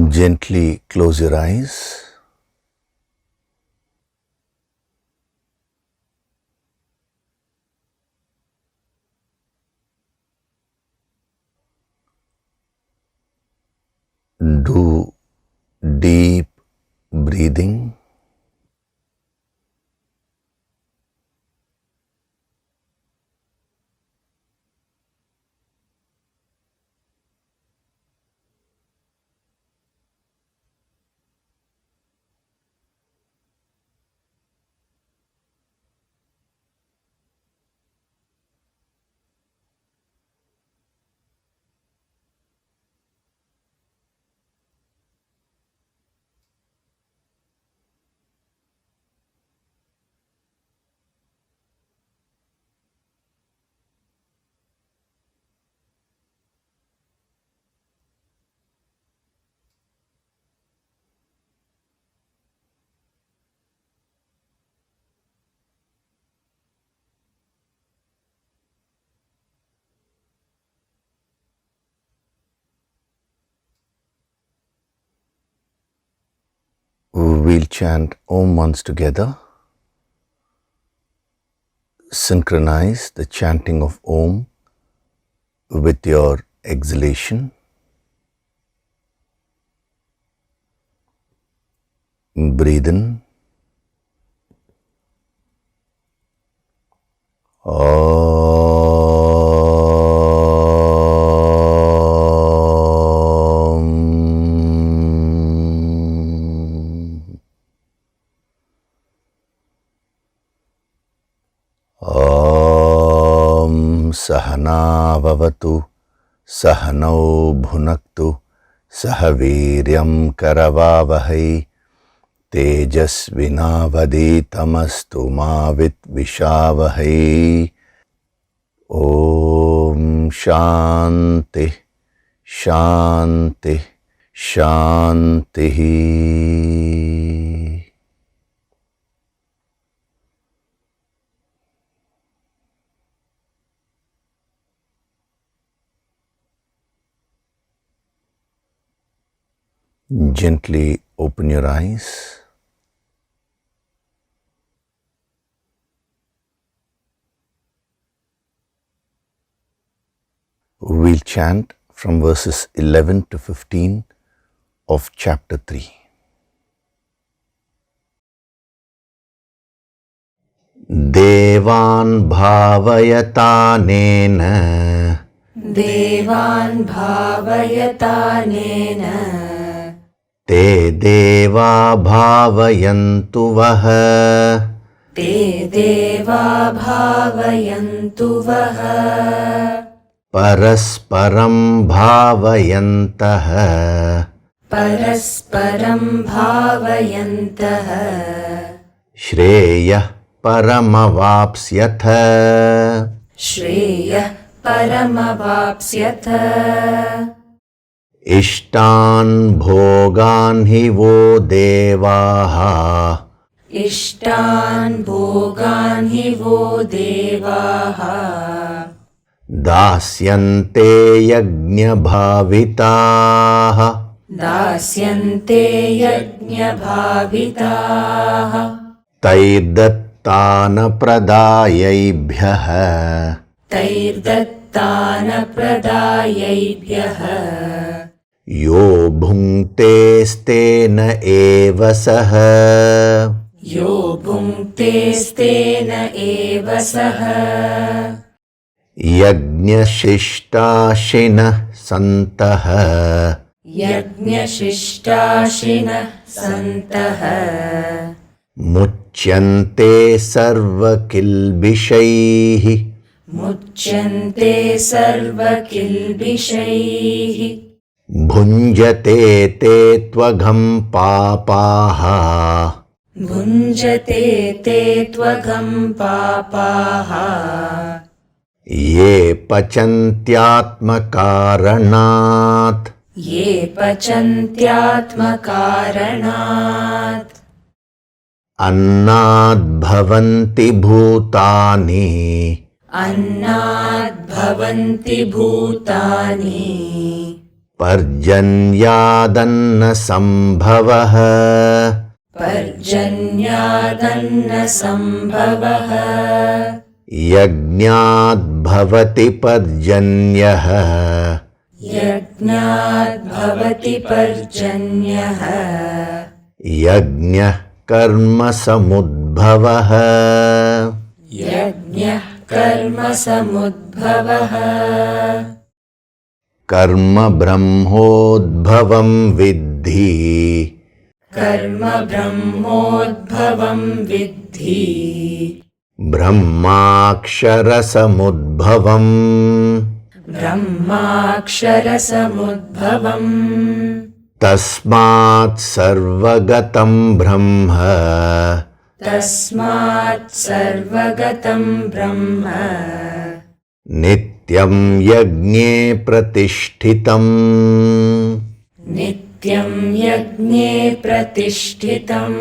Gently close your eyes. Do deep breathing. We'll chant Om once together. Synchronize the chanting of Om with your exhalation. Breathe in. Sahana vavatu, sahanau bhunaktu, sahaviryam karavavahai, tejasvinavaditamastu ma vitvishavahay. Om Shanti, Shanti, Shanti. Gently open your eyes. We'll chant from verses 11 to 15 of chapter 3. Devan bhavayatanena, Devan bhavayatanena, te deva bhavayantu vaha, te deva bhavayantu vaha, parasparam bhavayantaha, parasparam bhavayantaha, Shreyah paramavapsyatha, Shreyah paramavapsyatha, Ishtan bhogan hi vo devaha, Ishtan bhogan hi vo devaha, Dasyante yajna bhavitaha, Dasyante yajna bhavitaha, Taidattana pradayaibhyaha, Taidattana pradayaibhyaha, Yo bhungte stena eva saha, Yo bhungte stena eva saha, Yajna shishtashinah santaha, Yajna shishtashinah santaha, Muchyante sarva kilbishaihi, Muchyante sarva kilbishaihi, Bhunjate te tvagam papaha, Bhunjate te tvagam papaha, Ye pachantyatmakaranat, Ye pachantyatmakaranat, Annad bhavanti bhutani, Annad bhavanti bhutani, Parjanyadanna sambhavah. पर्जन्यादन्न सम्भवः Yajnat bhavati parjanyah. यज्ञात् भवति पर्जन्यः Yajnah karma samudbhavah. यज्ञः कर्मसमुद्भवः Karma brahmodbhavam viddhi. कर्म ब्रह्मोद्भवं विद्धि Brahmakshara samudbhavam. ब्रह्माक्षरसमुद्भवम् Tasmat sarvagatam brahma. तस्मात् सर्वगतं ब्रह्म Nityam yajne pratishthitam. नित्यं यज्ञे प्रतिष्ठितम्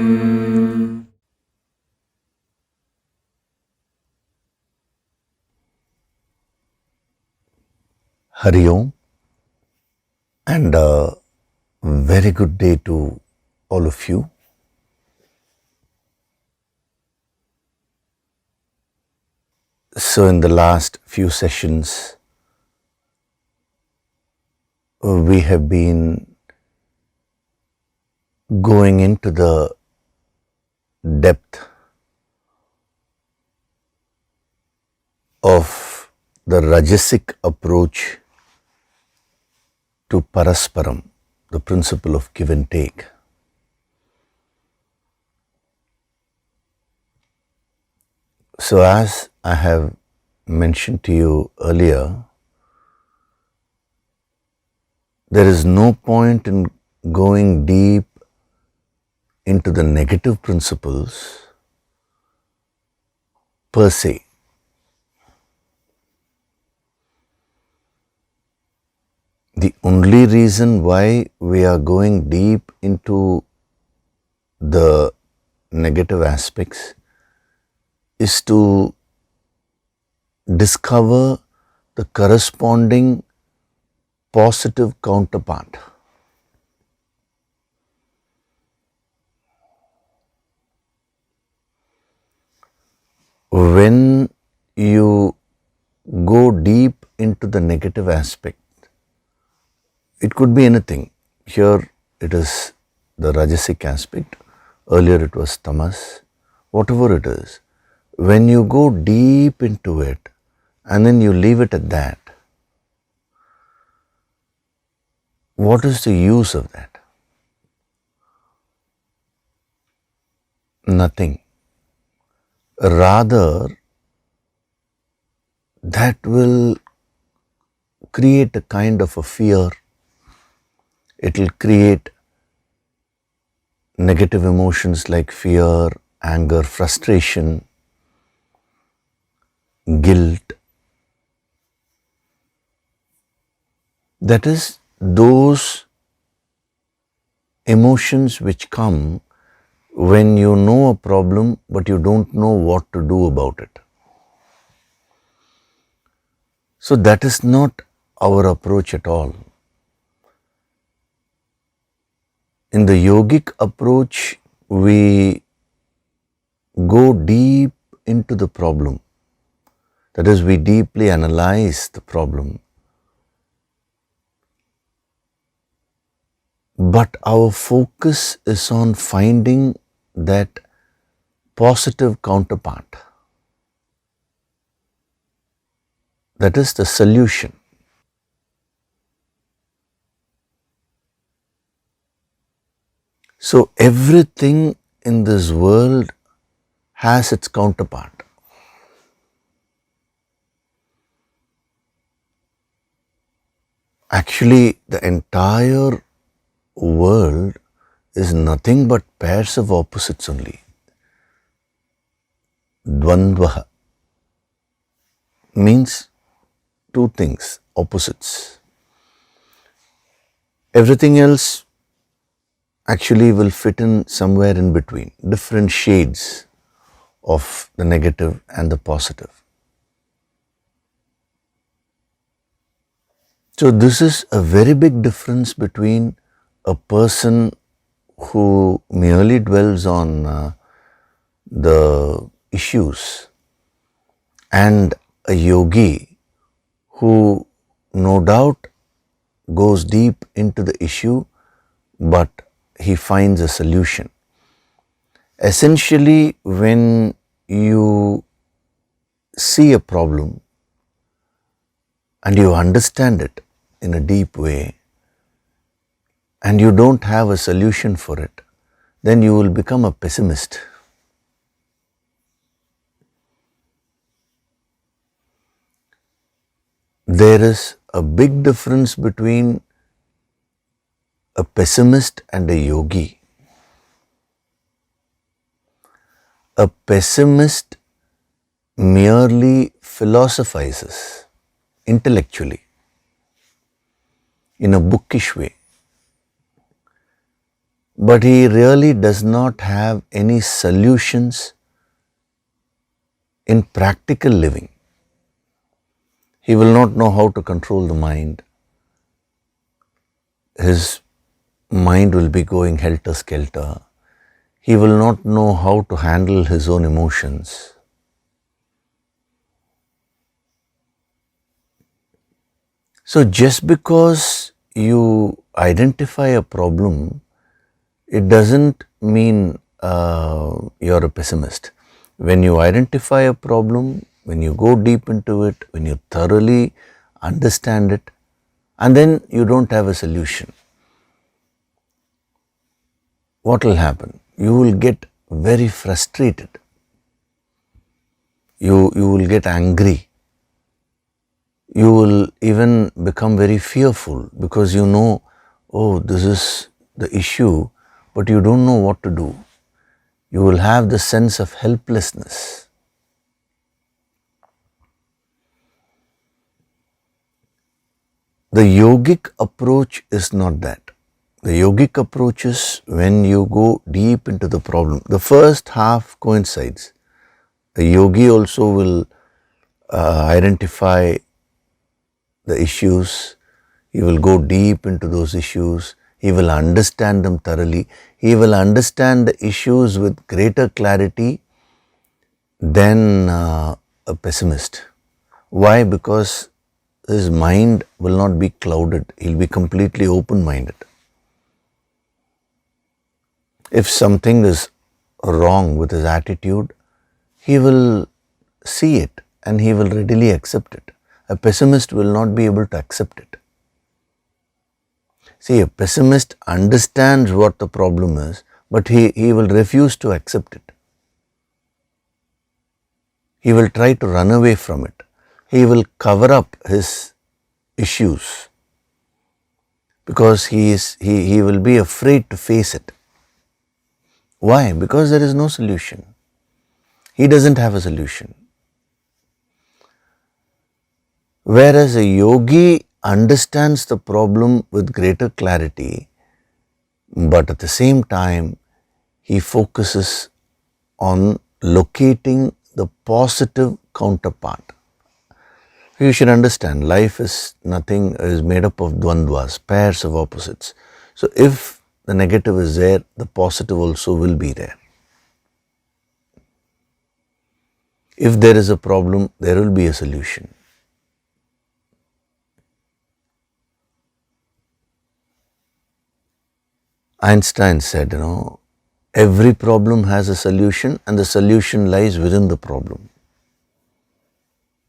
Hari Om, and a very good day to all of you. So in the last few sessions, we have been going into the depth of the Rajasic approach to Parasparam, the principle of give and take. So as I have mentioned to you earlier, there is no point in going deep into the negative principles per se. The only reason why we are going deep into the negative aspects is to discover the corresponding positive counterpart. When you go deep into the negative aspect, it could be anything. Here it is the Rajasic aspect, earlier it was Tamas, whatever it is. When you go deep into it and then you leave it at that, what is the use of that? Nothing. Rather, that will create a kind of a fear. It will create negative emotions like fear, anger, frustration, guilt. That is, those emotions which come when you know a problem but you don't know what to do about it. So that is not our approach at all. In the yogic approach, we go deep into the problem. That is, we deeply analyze the problem. But our focus is on finding that positive counterpart. That is the solution. So everything in this world has its counterpart. Actually, the entire world is nothing but pairs of opposites only. Dvandvaha means two things, opposites. Everything else actually will fit in somewhere in between, different shades of the negative and the positive. So this is a very big difference between a person who merely dwells on the issues and a yogi who no doubt goes deep into the issue, but he finds a solution. Essentially, when you see a problem and you understand it in a deep way and you don't have a solution for it, then you will become a pessimist. There is a big difference between a pessimist and a yogi. A pessimist merely philosophizes intellectually in a bookish way, but he really does not have any solutions in practical living. He will not know how to control the mind. His mind will be going helter-skelter. He will not know how to handle his own emotions. So just because you identify a problem, it doesn't mean you're a pessimist. When you identify a problem, when you go deep into it, when you thoroughly understand it, and then you don't have a solution, what will happen? You will get very frustrated. You will get angry. You will even become very fearful because you know, oh, this is the issue, but you don't know what to do. You will have the sense of helplessness. The yogic approach is not that. The yogic approach is when you go deep into the problem. The first half coincides. A yogi also will identify the issues. He will go deep into those issues. He will understand them thoroughly. He will understand the issues with greater clarity than a pessimist. Why? Because his mind will not be clouded. He'll be completely open-minded. If something is wrong with his attitude, he will see it and he will readily accept it. A pessimist will not be able to accept it. See, a pessimist understands what the problem is, but he will refuse to accept it. He will try to run away from it. He will cover up his issues because he will be afraid to face it. Why? Because there is no solution. He doesn't have a solution. Whereas a yogi understands the problem with greater clarity, but at the same time, he focuses on locating the positive counterpart. You should understand, life is made up of dvandvas, pairs of opposites. So if the negative is there, the positive also will be there. If there is a problem, there will be a solution. Einstein said, every problem has a solution and the solution lies within the problem.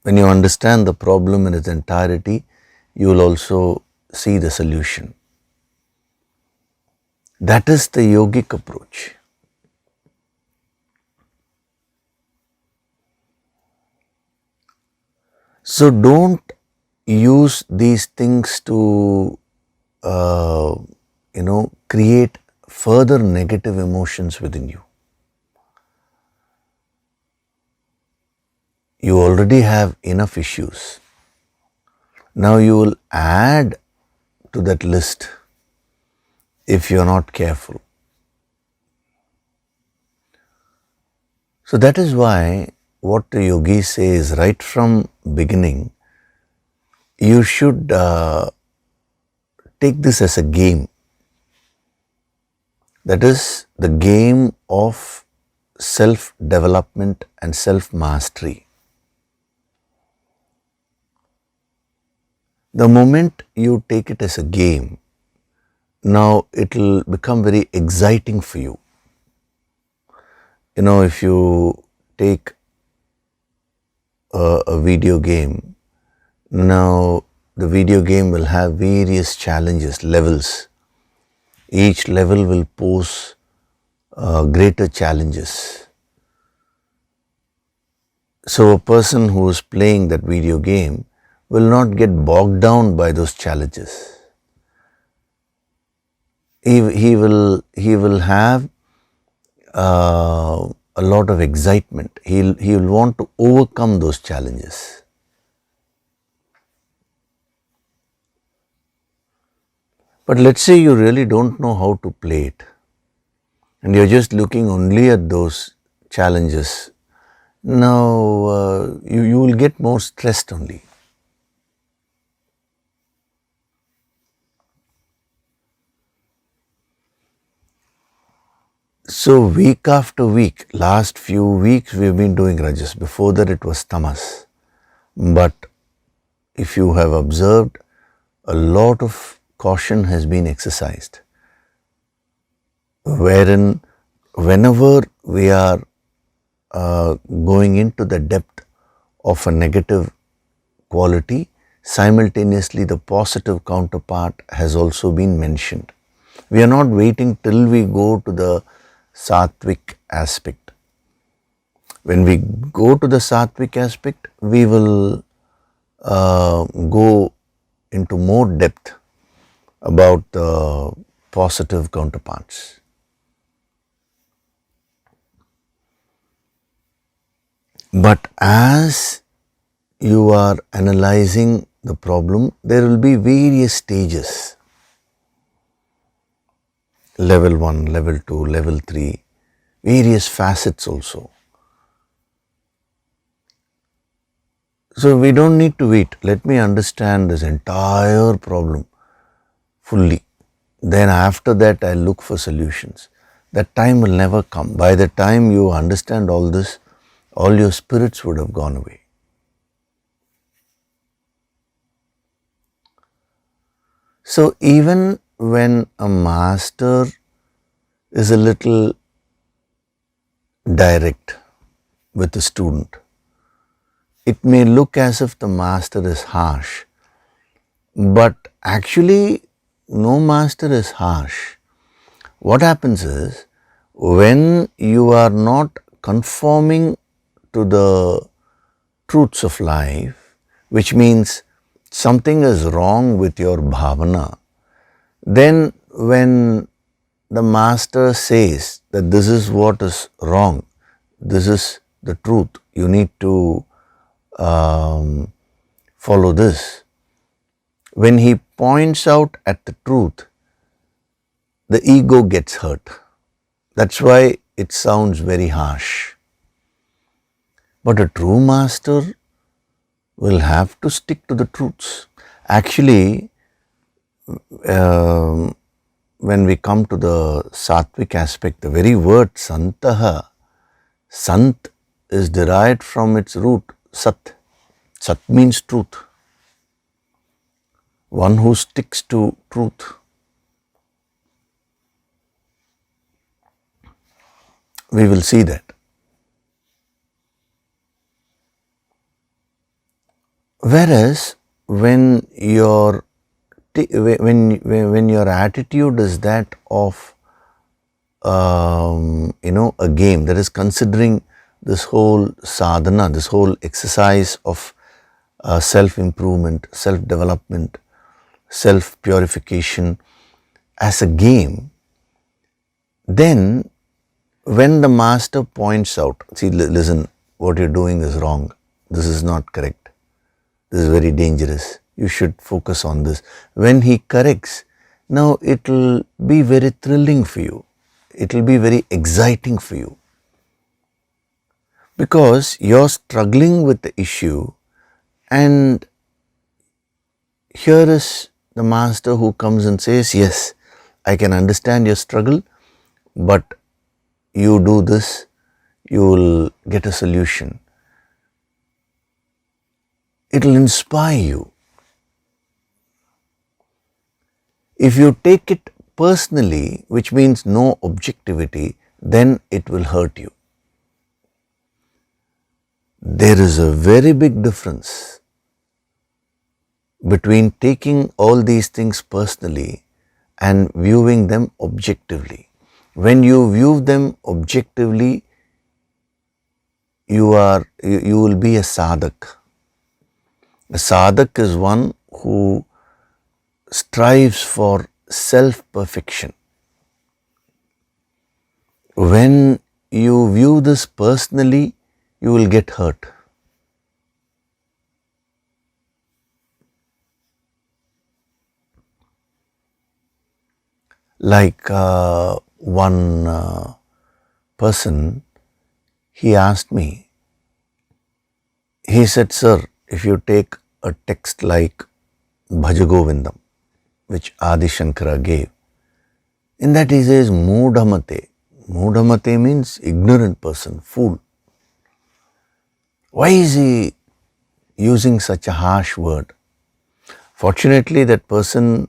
When you understand the problem in its entirety, you will also see the solution. That is the yogic approach. So don't use these things to create further negative emotions within you. You already have enough issues. Now you will add to that list if you are not careful. So that is why what the yogis say is right from beginning, you should take this as a game. That is the game of self-development and self-mastery. The moment you take it as a game, now it will become very exciting for you. If you take a video game, now the video game will have various challenges, levels. Each level will pose greater challenges. So a person who is playing that video game will not get bogged down by those challenges. He will have a lot of excitement. He will want to overcome those challenges. But let's say you really don't know how to play it, and you're just looking only at those challenges. Now you will get more stressed only. So week after week, last few weeks we've been doing Rajas. Before that it was Tamas. But if you have observed, a lot of caution has been exercised, wherein whenever we are going into the depth of a negative quality, simultaneously the positive counterpart has also been mentioned. We are not waiting till we go to the Sattvic aspect. When we go to the Sattvic aspect, we will go into more depth about the positive counterparts. But as you are analyzing the problem, there will be various stages. Level 1, level 2, level 3, various facets also. So we don't need to wait. Let me understand this entire problem fully. Then after that I'll look for solutions. That time will never come. By the time you understand all this, all your spirits would have gone away. So even when a master is a little direct with a student, it may look as if the master is harsh, but actually no master is harsh. What happens is, when you are not conforming to the truths of life, which means something is wrong with your bhavana, then when the master says that this is what is wrong, this is the truth, you need to follow this. When he points out at the truth, the ego gets hurt. That's why it sounds very harsh. But a true master will have to stick to the truths. Actually, when we come to the Sattvic aspect, the very word Santaha, Sant is derived from its root Sat. Sat means truth. One who sticks to truth. We will see that. Whereas when your attitude is that of a game, that is considering this whole sadhana, this whole exercise of self-improvement, self-development, self-purification as a game, then when the master points out, see, listen, what you're doing is wrong, this is not correct, this is very dangerous, you should focus on this. When he corrects, now it will be very thrilling for you, it will be very exciting for you, because you're struggling with the issue, and here is the master who comes and says, yes, I can understand your struggle, but you do this, you will get a solution. It will inspire you. If you take it personally, which means no objectivity, then it will hurt you. There is a very big difference between taking all these things personally and viewing them objectively. When you view them objectively, you will be a sadhak. A sadhak is one who strives for self-perfection. When you view this personally, you will get hurt. Like one person, he asked me, he said, sir, if you take a text like Bhajagovindam, which Adi Shankara gave, in that he says Mudhamate. Mudhamate means ignorant person, fool. Why is he using such a harsh word? Fortunately, that person,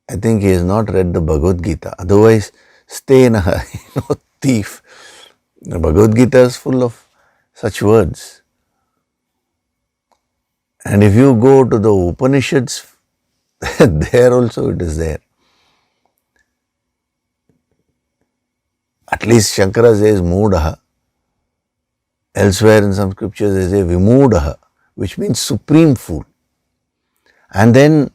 I think he has not read the Bhagavad Gita. Otherwise, stay in a thief. The Bhagavad Gita is full of such words. And if you go to the Upanishads, there also it is there. At least Shankara says Mudaha. Elsewhere in some scriptures they say Vimudaha, which means supreme fool. And then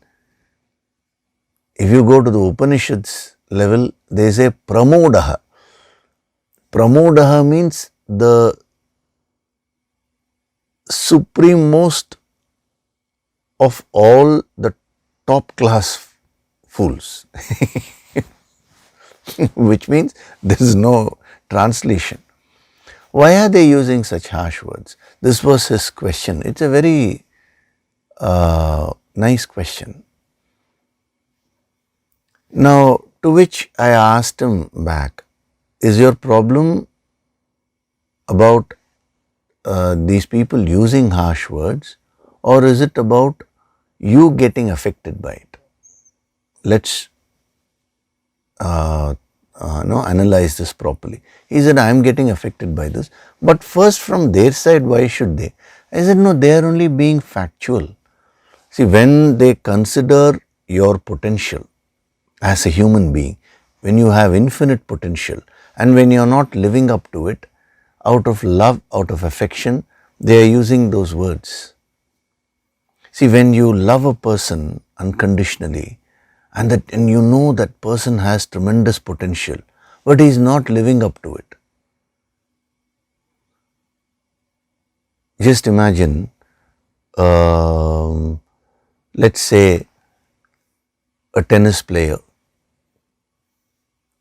if you go to the Upanishads level, they say Pramodaha. Pramodaha means the supremost of all the top class fools. Which means there is no translation. Why are they using such harsh words? This was his question. It's a very nice question. Now, to which I asked him back, is your problem about these people using harsh words, or is it about you getting affected by it? Let's analyze this properly. He said, I am getting affected by this, but first from their side, why should they? I said, no, they are only being factual. See, when they consider your potential as a human being, when you have infinite potential and when you are not living up to it, out of love, out of affection, they are using those words. See, when you love a person unconditionally, and you know that person has tremendous potential, but he is not living up to it. Just imagine, let's say a tennis player.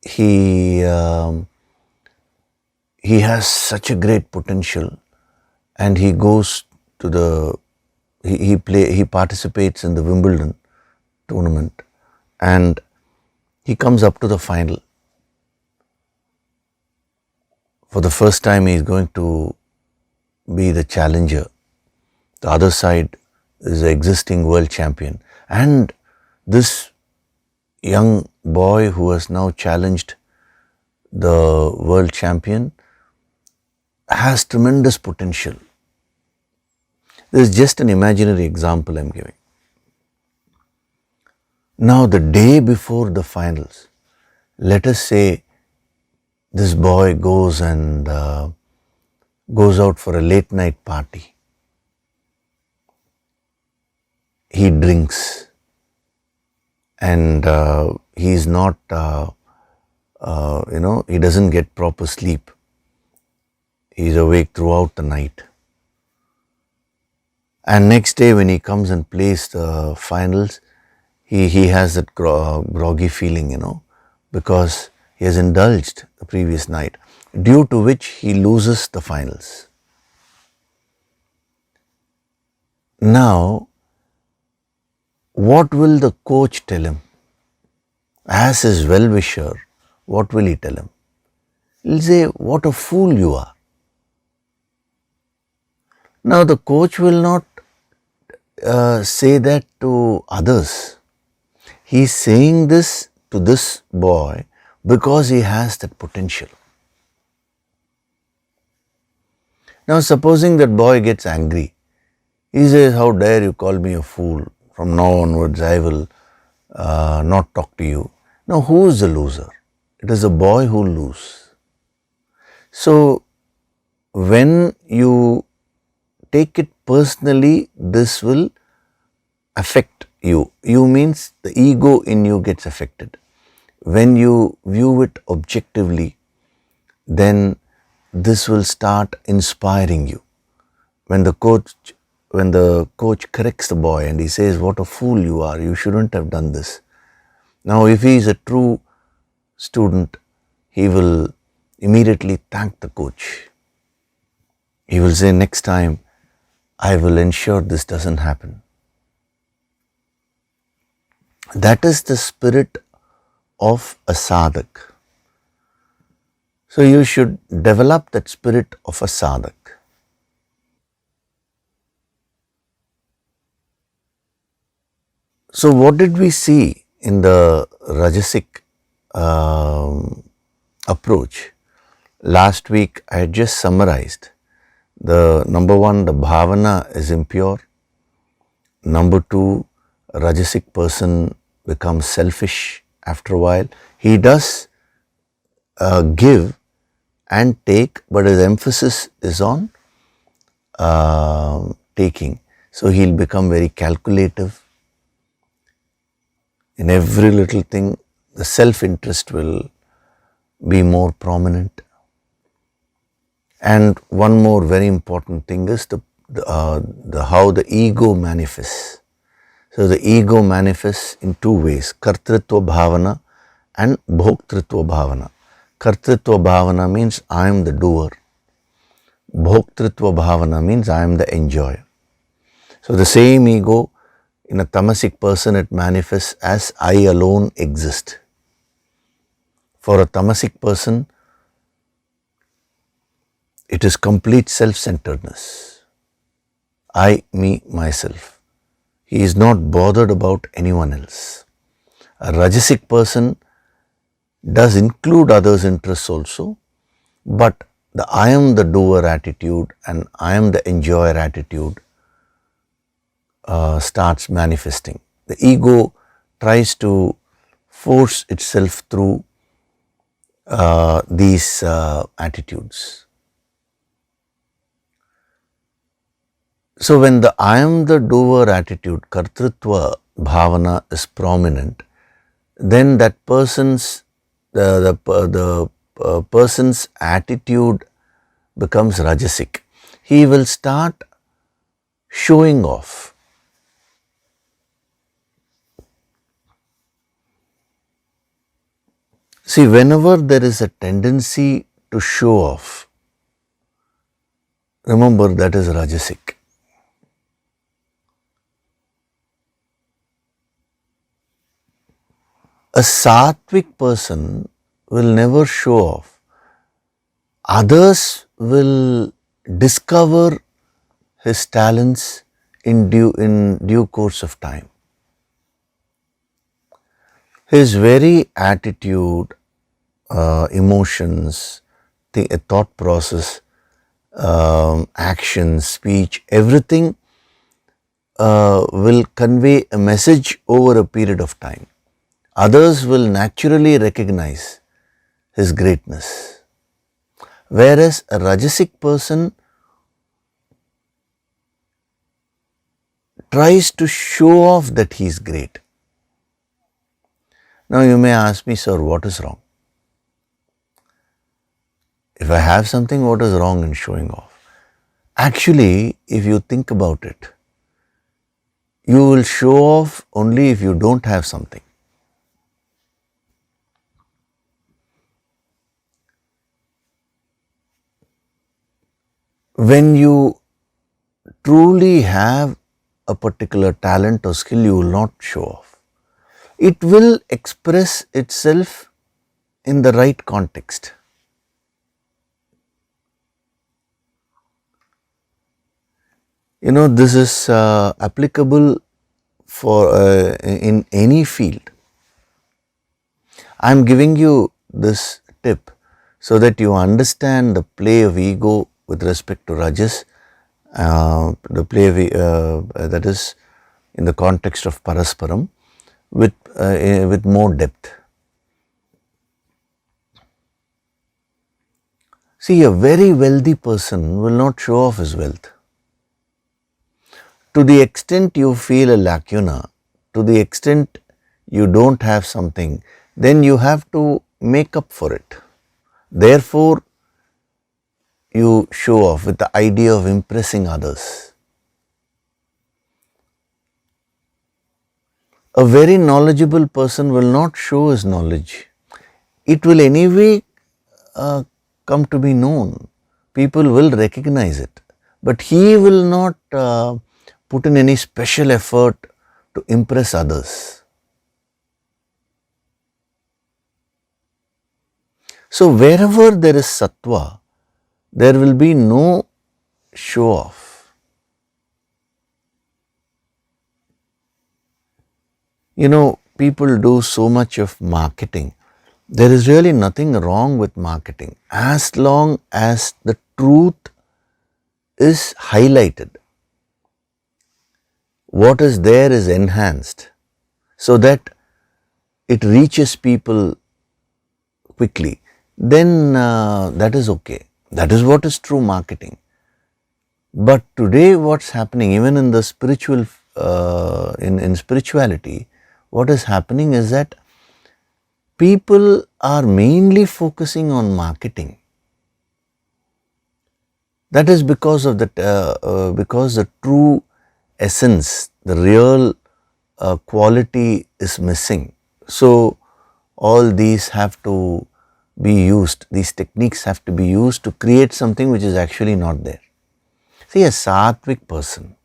He has such a great potential, and he goes to he participates in the Wimbledon tournament, and he comes up to the final. For the first time, he is going to be the challenger. The other side is the existing world champion, and this young boy who has now challenged the world champion has tremendous potential. This is just an imaginary example I am giving. Now, the day before the finals, let us say this boy goes and goes out for a late night party. He drinks, and he is not, he doesn't get proper sleep. He is awake throughout the night. And next day when he comes and plays the finals, he has that groggy feeling, because he has indulged the previous night, due to which he loses the finals. Now, what will the coach tell him? As his well-wisher, what will he tell him? He'll say, what a fool you are. Now the coach will not say that to others. He is saying this to this boy because he has that potential. Now supposing that boy gets angry. He says, how dare you call me a fool? From now onwards I will not talk to you. Now who is the loser? It is the boy who loses. So when you take it personally, this will affect you. You means the ego in you gets affected. When you view it objectively, then this will start inspiring you. When the coach corrects the boy and he says, what a fool you are, you shouldn't have done this. Now if he is a true student, he will immediately thank the coach. He will say, next time I will ensure this doesn't happen. That is the spirit of a sadhak. So you should develop that spirit of a sadhak. So what did we see in the Rajasic approach? Last week I had just summarized. The number one, the bhavana is impure. Number two, a Rajasic person becomes selfish after a while. He does give and take, but his emphasis is on taking. So he'll become very calculative. In every little thing, the self-interest will be more prominent. And one more very important thing is how the ego manifests. So the ego manifests in two ways, kartritva bhavana and bhoktritva bhavana. Kartritva bhavana means I am the doer. Bhoktritva bhavana means I am the enjoyer. So the same ego in a tamasic person, it manifests as I alone exist. For a tamasic person, it is complete self-centeredness. I, me, myself. He is not bothered about anyone else. A Rajasic person does include others' interests also, but the I am the doer attitude and I am the enjoyer attitude starts manifesting. The ego tries to force itself through these attitudes. So when the I am the doer attitude, kartritva bhavana is prominent, then that person's person's attitude becomes Rajasic. He will start showing off. See, whenever there is a tendency to show off, remember that is Rajasic. A sattvic person will never show off. Others will discover his talents in due course of time. His very attitude, emotions, thought process, action, speech, everything will convey a message over a period of time. Others will naturally recognize his greatness. Whereas a Rajasic person tries to show off that he is great. Now you may ask me, sir, what is wrong? If I have something, what is wrong in showing off? Actually, if you think about it, you will show off only if you don't have something. When you truly have a particular talent or skill, you will not show off. It will express itself in the right context. This is applicable for in any field. I am giving you this tip so that you understand the play of ego with respect to Rajas, the play of, that is in the context of Parasparam with more depth. See, a very wealthy person will not show off his wealth. To the extent you feel a lacuna, to the extent you don't have something, then you have to make up for it. Therefore, you show off with the idea of impressing others. A very knowledgeable person will not show his knowledge. It will anyway come to be known. People will recognize it. But he will not put in any special effort to impress others. So, wherever there is sattva, there will be no show off. People do so much of marketing. There is really nothing wrong with marketing as long as the truth is highlighted. What is there is enhanced so that it reaches people quickly. Then that is okay. That is what is true marketing. But today what's happening, even in the spiritual, in spirituality, what is happening is that people are mainly focusing on marketing. That is because of because the true essence, the real quality is missing. So all these have to be used, these techniques have to be used to create something which is actually not there. See, a sattvic person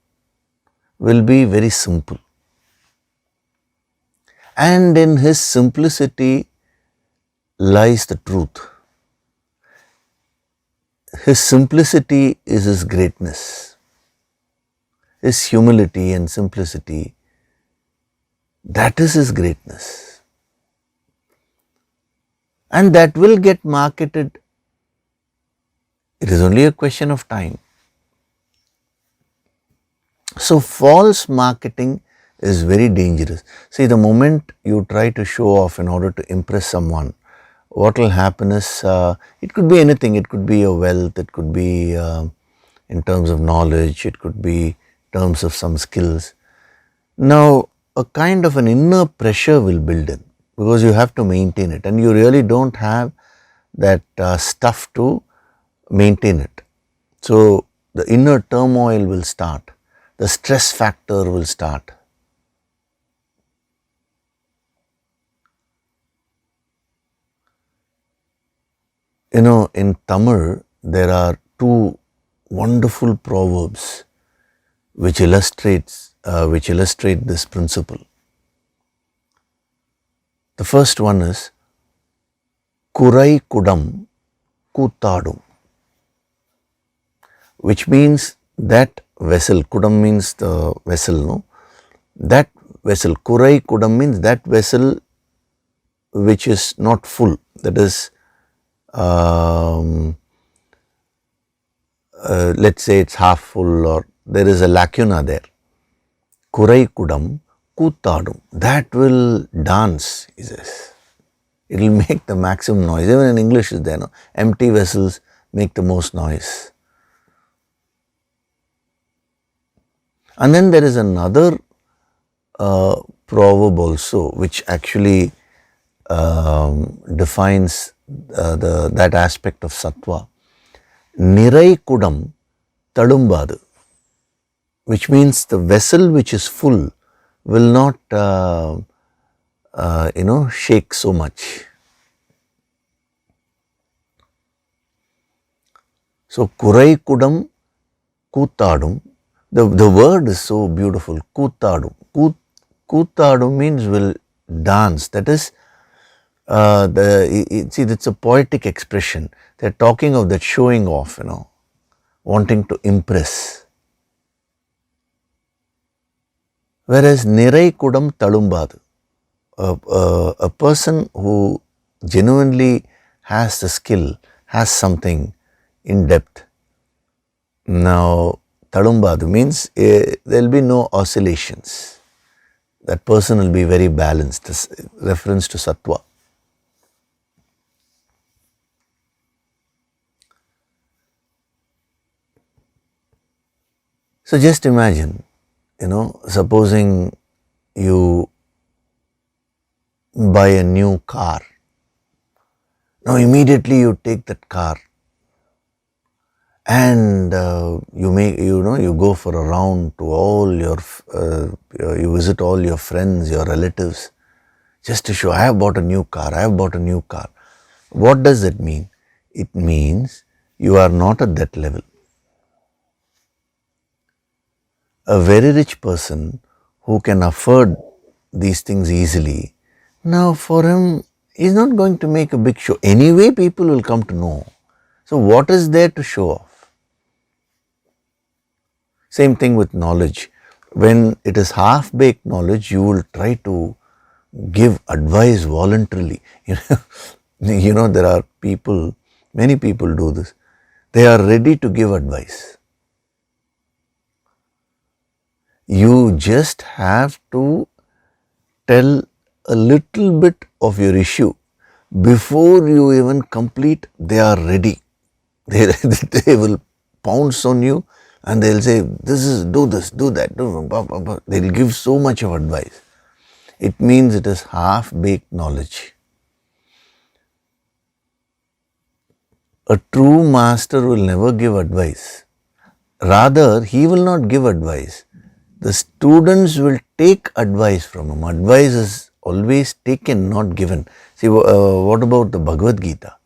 will be very simple, and in his simplicity lies the truth. His simplicity is his greatness. His humility and simplicity, that is his greatness. And that will get marketed. It is only a question of time. So, false marketing is very dangerous. See, the moment you try to show off in order to impress someone, what will happen is, it could be anything. It could be your wealth, it could be in terms of knowledge, it could be in terms of some skills. Now, a kind of an inner pressure will build in, because you have to maintain it, and you really don't have that stuff to maintain it. So, the inner turmoil will start, the stress factor will start. In Tamil, there are two wonderful proverbs which illustrate this principle. The first one is Kurai Kudam Kutadum, which means that vessel. Kudam means the vessel, no? That vessel, Kurai Kudam means that vessel which is not full, that is, let's say it's half full or there is a lacuna there. Kurai Kudam Kutadum, that will dance, he says. It will make the maximum noise. Even in English is there, no? Empty vessels make the most noise. And then there is another proverb also, which actually defines that aspect of sattva. Nirai Kudam Tadumbadu, which means the vessel which is full will not shake so much. So, Kurai Kudam Kutadum, The word is so beautiful, Koottadu. Koottadu means will dance. That is, see, it's a poetic expression. They're talking of that showing off, wanting to impress. Whereas Nirai Kudam Talumbadu, a person who genuinely has the skill, has something in depth. Now, Talumbadu means there will be no oscillations. That person will be very balanced. This reference to Sattva. So just imagine, supposing you buy a new car. Now immediately you take that car and you go for a round to all your, you visit all your friends, your relatives, just to show, I have bought a new car, I have bought a new car. What does that mean? It means you are not at that level. A very rich person who can afford these things easily, now for him, he's not going to make a big show. Anyway, people will come to know. So what is there to show off? Same thing with knowledge. When it is half-baked knowledge, you will try to give advice voluntarily. There are people, many people do this. They are ready to give advice. You just have to tell a little bit of your issue. Before you even complete, they are ready. They will pounce on you and they'll say, do this, do that. They'll give so much of advice. It means it is half-baked knowledge. A true master will never give advice. Rather, he will not give advice. The students will take advice from him. Advice is always taken, not given. See, what about the Bhagavad Gita?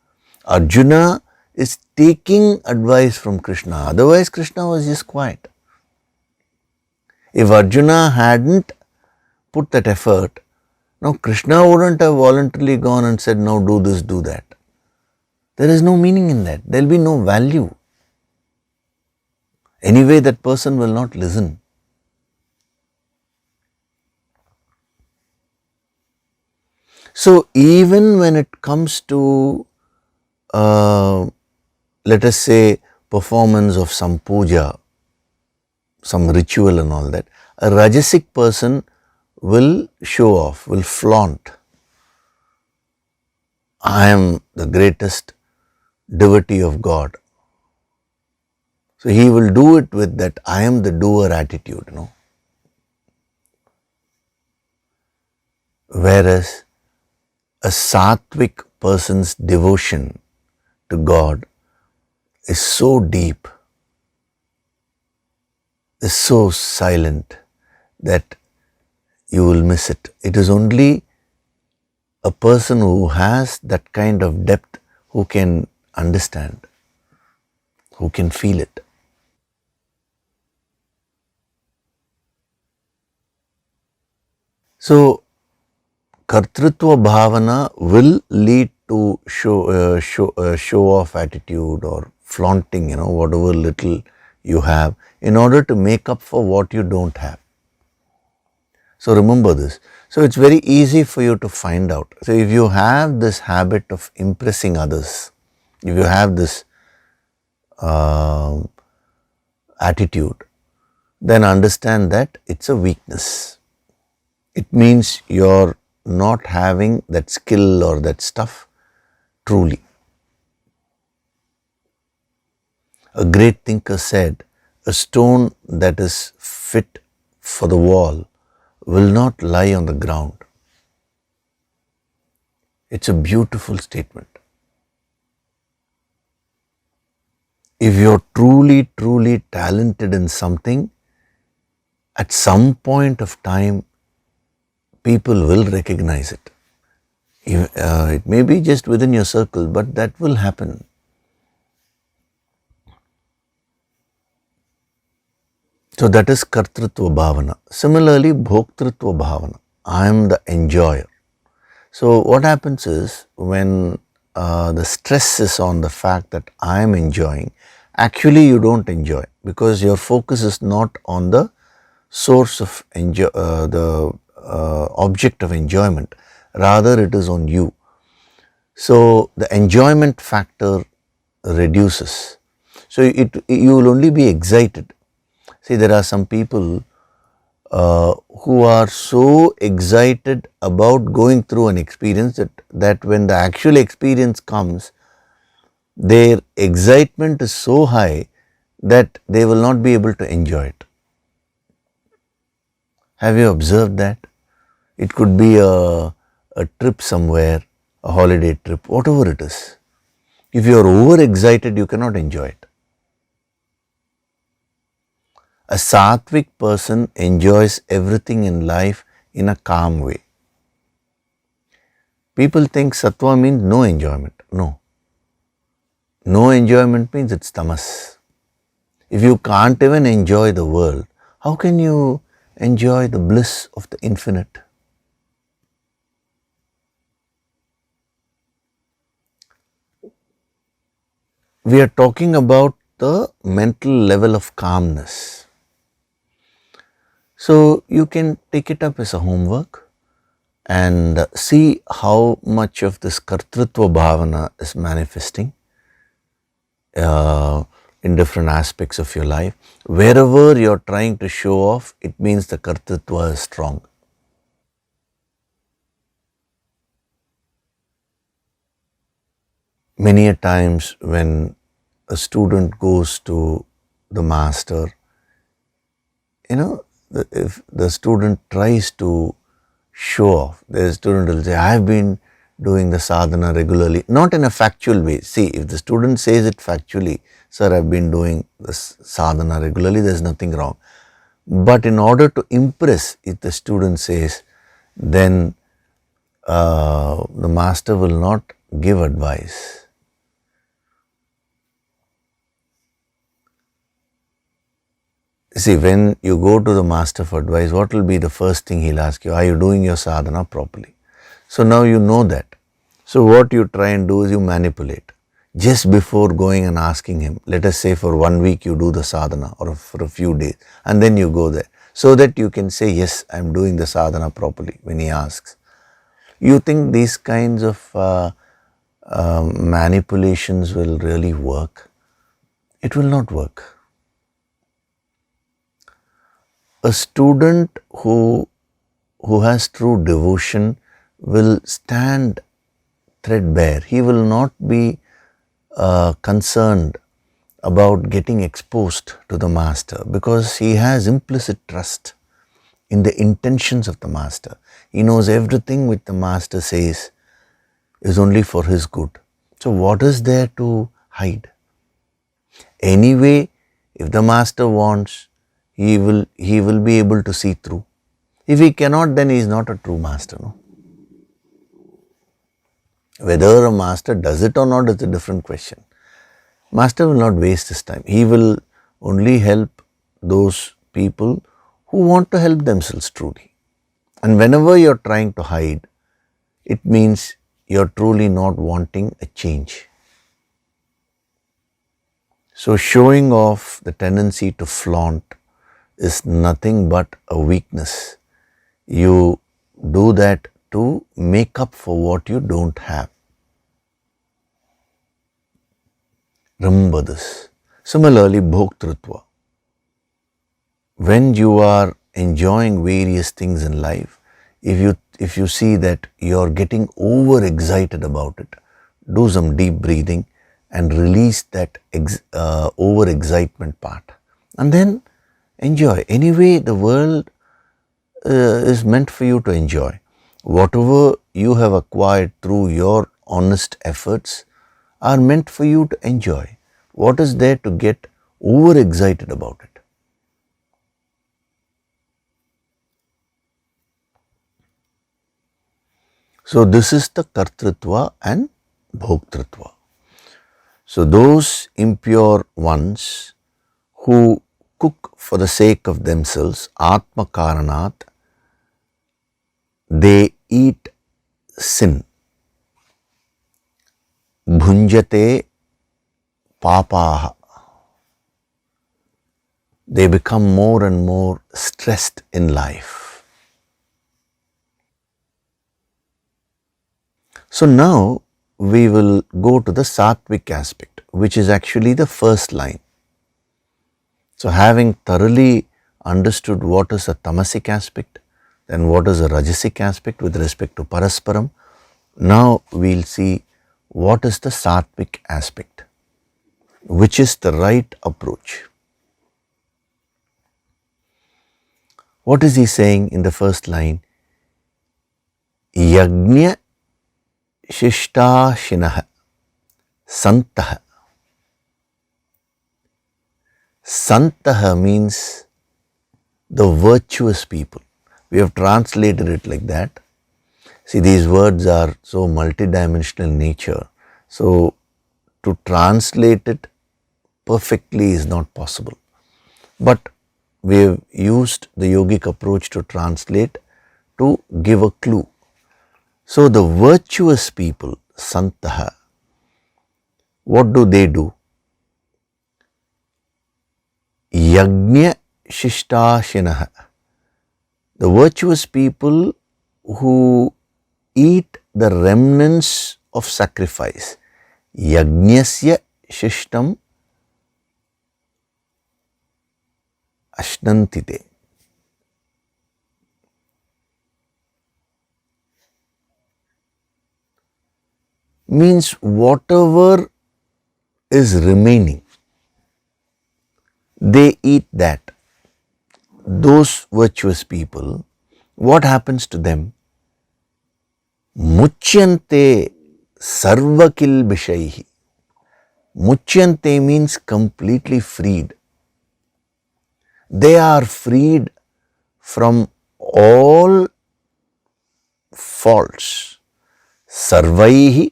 Arjuna is taking advice from Krishna. Otherwise, Krishna was just quiet. If Arjuna hadn't put that effort, now Krishna wouldn't have voluntarily gone and said, now do this, do that. There is no meaning in that. There will be no value. Anyway, that person will not listen. So even when it comes to, let us say, performance of some puja, some ritual and all that, a Rajasic person will show off, will flaunt. I am the greatest devotee of God. So he will do it with that I am the doer attitude, Whereas a sattvic person's devotion to God is so deep, is so silent that you will miss it. It is only a person who has that kind of depth who can understand, who can feel it. So, Kartrutva Bhavana will lead to show off attitude or flaunting, whatever little you have in order to make up for what you don't have. So remember this. So it's very easy for you to find out. So if you have this habit of impressing others, if you have this attitude, then understand that it's a weakness. It means you're not having that skill or that stuff truly. A great thinker said, a stone that is fit for the wall will not lie on the ground. It's a beautiful statement. If you're truly, truly talented in something, at some point of time, people will recognize it. It may be just within your circle, but that will happen. So that is kartrutva bhavana. Similarly, bhoktritva bhavana. I am the enjoyer. So what happens is when the stress is on the fact that I am enjoying, actually you don't enjoy because your focus is not on the source of the object of enjoyment. Rather, it is on you. So the enjoyment factor reduces. So you will only be excited. See, there are some people who are so excited about going through an experience that when the actual experience comes, their excitement is so high that they will not be able to enjoy it. Have you observed that? It could be a trip somewhere, a holiday trip, whatever it is. If you are over excited, you cannot enjoy it. A sattvic person enjoys everything in life in a calm way. People think sattva means no enjoyment. No. No enjoyment means it's tamas. If you can't even enjoy the world, how can you enjoy the bliss of the infinite? We are talking about the mental level of calmness. So you can take it up as a homework and see how much of this kartrutva bhavana is manifesting in different aspects of your life. Wherever you are trying to show off, it means the kartrutva is strong. Many a times when a student goes to the master, if the student tries to show off, the student will say, I have been doing the sadhana regularly, not in a factual way. See, if the student says it factually, sir, I have been doing the sadhana regularly, there is nothing wrong. But in order to impress, if the student says, then the master will not give advice. See, when you go to the master for advice, what will be the first thing he'll ask you? Are you doing your sadhana properly? So now you know that. So what you try and do is you manipulate. Just before going and asking him, let us say for 1 week you do the sadhana or for a few days and then you go there. So that you can say, yes, I am doing the sadhana properly when he asks. You think these kinds of manipulations will really work? It will not work. A student who has true devotion will stand threadbare. He will not be concerned about getting exposed to the master because he has implicit trust in the intentions of the master. He knows everything which the master says is only for his good. So what is there to hide? Anyway, if the master wants, he will be able to see through. If he cannot, then he is not a true master. No? Whether a master does it or not is a different question. Master will not waste his time. He will only help those people who want to help themselves truly. And whenever you are trying to hide, it means you are truly not wanting a change. So showing off, the tendency to flaunt, is nothing but a weakness. You do that to make up for what you don't have. Remember this. Similarly, bhoktritva. When you are enjoying various things in life, if you see that you are getting overexcited about it, do some deep breathing and release that overexcitement part. And then enjoy. Anyway, the world is meant for you to enjoy. Whatever you have acquired through your honest efforts are meant for you to enjoy. What is there to get overexcited about it? So this is the kartritva and bhoktritva. So those impure ones who cook for the sake of themselves, Atma Karanat, they eat sin. Bhunjate papaha. They become more and more stressed in life. So now we will go to the sattvic aspect, which is actually the first line. So having thoroughly understood what is a tamasic aspect, then what is a rajasic aspect with respect to parasparam, now we will see what is the sattvic aspect, which is the right approach. What is he saying in the first line? Yajna Shishtashinah Santah. Santah means the virtuous people. We have translated it like that. See, these words are so multidimensional in nature. So, to translate it perfectly is not possible. But we have used the yogic approach to translate to give a clue. So, the virtuous people, Santaha, what do? Yajna Shishtashinah. The virtuous people who eat the remnants of sacrifice. Yajnasya Shishtam Ashnantite. Means whatever is remaining, they eat that. Those virtuous people, what happens to them? Muchyante sarvakil bishaihi. Muchyante means completely freed. They are freed from all faults. Sarvaihi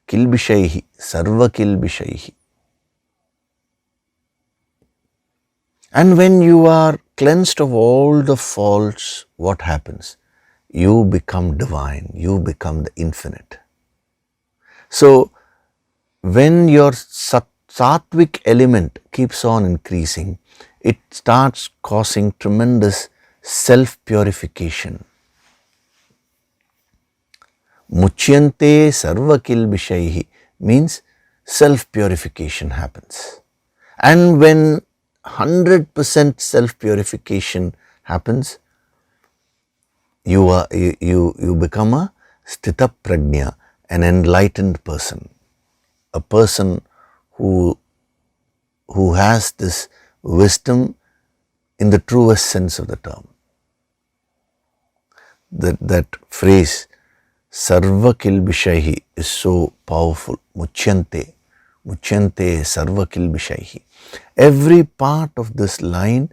kilbishaihi, sarva kilbishaihi. And when you are cleansed of all the faults, what happens? You become divine, you become the infinite. So, when your sattvic element keeps on increasing, it starts causing tremendous self-purification. Muchyante sarvakil bishaihi means self-purification happens. And when 100% self-purification happens, you become a sthita prajna, an enlightened person, a person who has this wisdom in the truest sense of the term. That phrase, sarva kilbishaihi, is so powerful. Muchyante sarva kilbishaihi. Every part of this line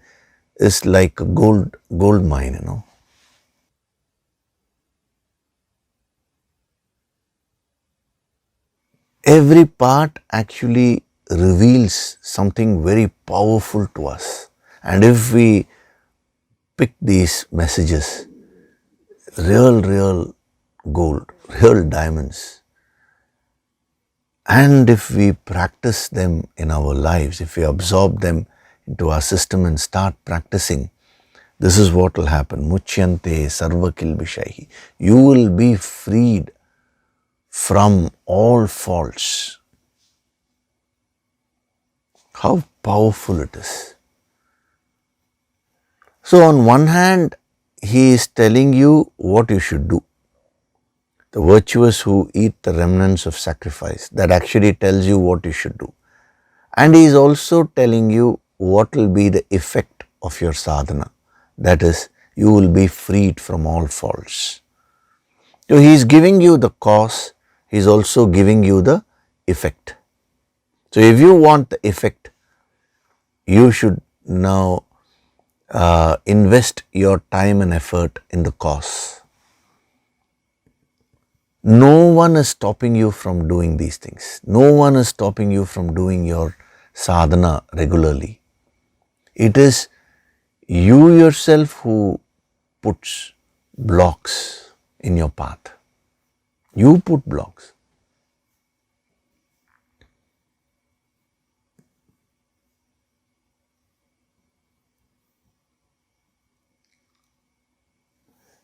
is like a gold mine, you know. Every part actually reveals something very powerful to us. And if we pick these messages, real gold, real diamonds, and if we practice them in our lives, if we absorb them into our system and start practicing, this is what will happen. Muchyante sarva kilbishaihi. You will be freed from all faults. How powerful it is. So on one hand, he is telling you what you should do. The virtuous who eat the remnants of sacrifice, that actually tells you what you should do. And he is also telling you what will be the effect of your sadhana. That is, you will be freed from all faults. So he is giving you the cause, he is also giving you the effect. So if you want the effect, you should now invest your time and effort in the cause. No one is stopping you from doing these things. No one is stopping you from doing your sadhana regularly. It is you yourself who puts blocks in your path. You put blocks.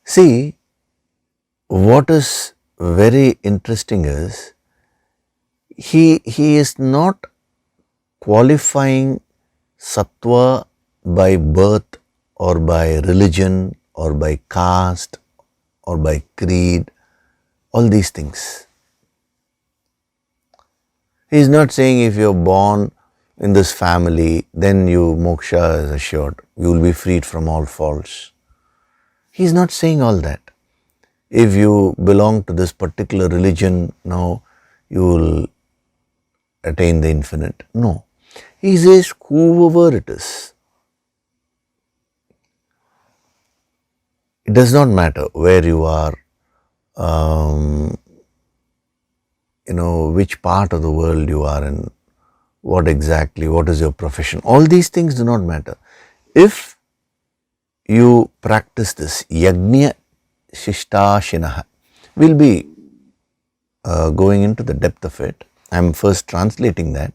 See, what is very interesting is he is not qualifying sattva by birth or by religion or by caste or by creed, all these things. He is not saying if you are born in this family, then you moksha is assured, you will be freed from all faults. He is not saying all that. If you belong to this particular religion, now you will attain the infinite. No. He says whoever it is. It does not matter where you are, which part of the world you are in, what is your profession. All these things do not matter. If you practice this, yajna shishtashinah, we'll be going into the depth of it. I am first translating that,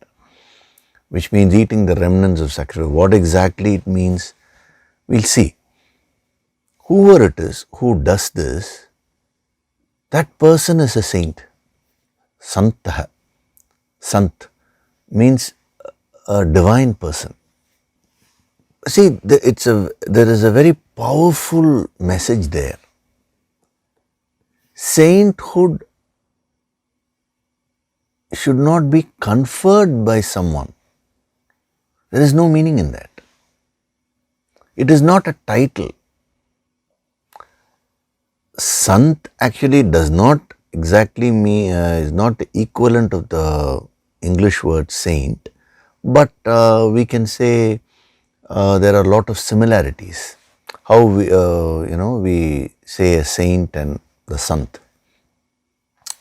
which means eating the remnants of sacrifice. What exactly it means, we'll see. Whoever it is who does this, that person is a saint. Santah. Sant means a divine person. See, there is a very powerful message there. Sainthood should not be conferred by someone. There is no meaning in that. It is not a title. Sant actually does not exactly mean, is not equivalent of the English word saint, but we can say there are a lot of similarities. How we say a saint and the sant.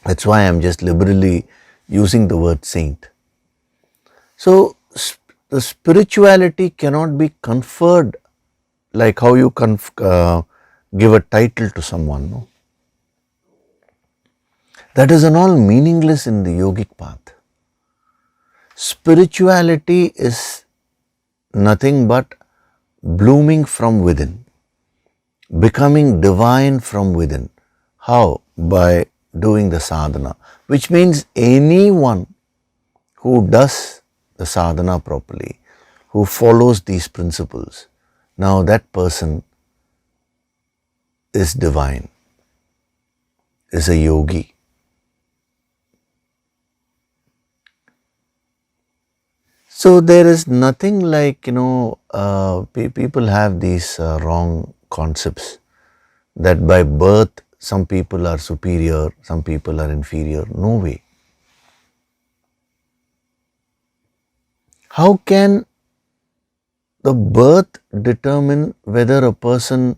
That's why I am just liberally using the word saint. So the spirituality cannot be conferred like how you give a title to someone. No? That is an all meaningless in the yogic path. Spirituality is nothing but blooming from within, becoming divine from within. How? By doing the sadhana, which means anyone who does the sadhana properly, who follows these principles, now that person is divine, is a yogi. So there is nothing like, people have these wrong concepts that by birth some people are superior, some people are inferior. No way. How can the birth determine whether a person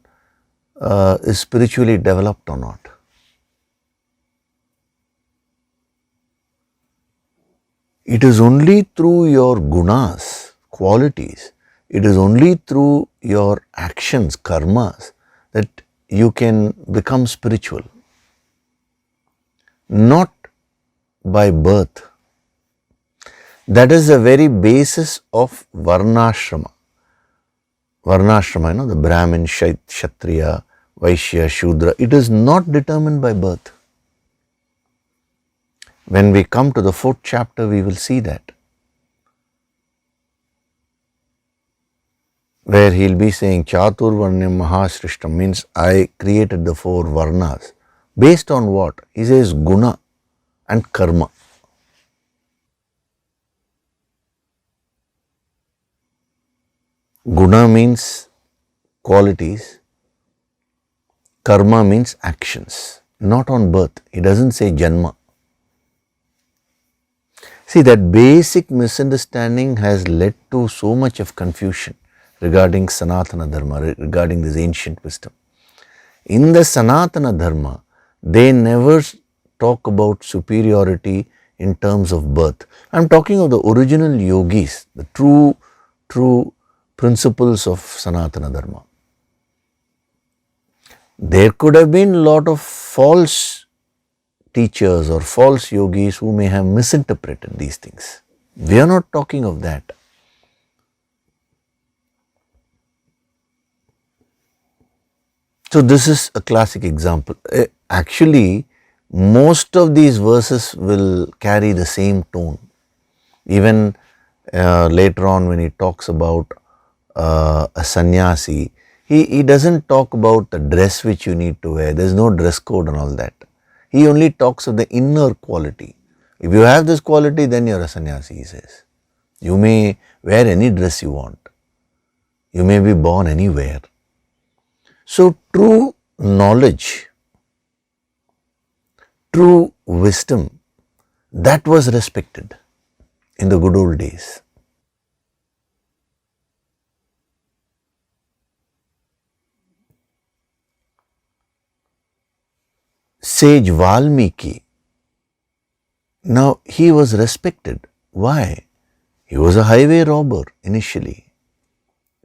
is spiritually developed or not? It is only through your gunas, qualities, it is only through your actions, karmas, that you can become spiritual. Not by birth. That is the very basis of varnashrama. Varnashrama, the Brahmin, Kshatriya, Vaishya, Shudra, it is not determined by birth. When we come to the 4th chapter, we will see that. Where he will be saying, Chatur Varnyam Mahasrishtam, means I created the 4 Varnas. Based on what? He says guna and karma. Guna means qualities, karma means actions, not on birth. He doesn't say janma. See, that basic misunderstanding has led to so much of confusion regarding Sanatana Dharma, regarding this ancient wisdom. In the Sanatana Dharma, they never talk about superiority in terms of birth. I am talking of the original yogis, the true principles of Sanatana Dharma. There could have been a lot of false teachers or false yogis who may have misinterpreted these things. We are not talking of that. So this is a classic example. Actually, most of these verses will carry the same tone. Even later on when he talks about a sannyasi, he doesn't talk about the dress which you need to wear. There is no dress code and all that. He only talks of the inner quality. If you have this quality, then you are a sannyasi, he says. You may wear any dress you want. You may be born anywhere. So true knowledge, true wisdom, that was respected in the good old days. Sage Valmiki, now he was respected. Why? He was a highway robber initially.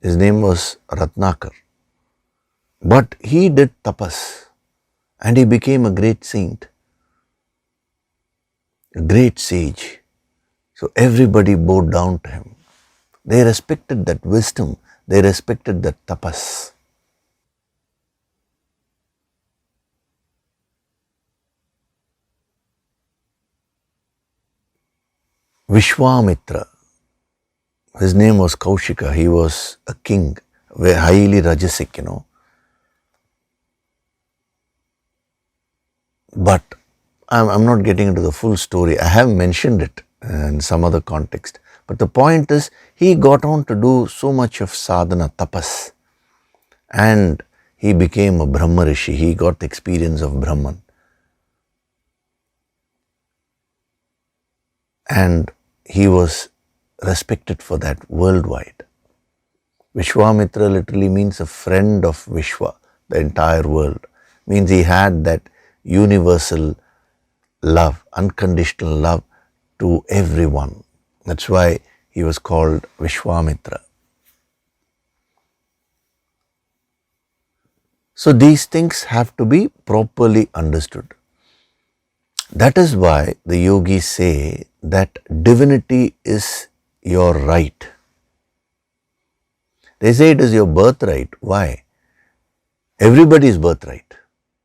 His name was Ratnakar. But he did tapas and he became a great saint, a great sage. So everybody bowed down to him. They respected that wisdom, they respected that tapas. Vishwamitra, his name was Kaushika, he was a king, highly rajasic, But I'm not getting into the full story. I have mentioned it in some other context. But the point is, he got on to do so much of sadhana, tapas. And he became a Brahma Rishi. He got the experience of Brahman. And he was respected for that worldwide. Vishwamitra literally means a friend of Vishwa, the entire world. Means he had that universal love, unconditional love to everyone. That's why he was called Vishwamitra. So these things have to be properly understood. That is why the yogis say that divinity is your right. They say it is your birthright. Why? Everybody's birthright.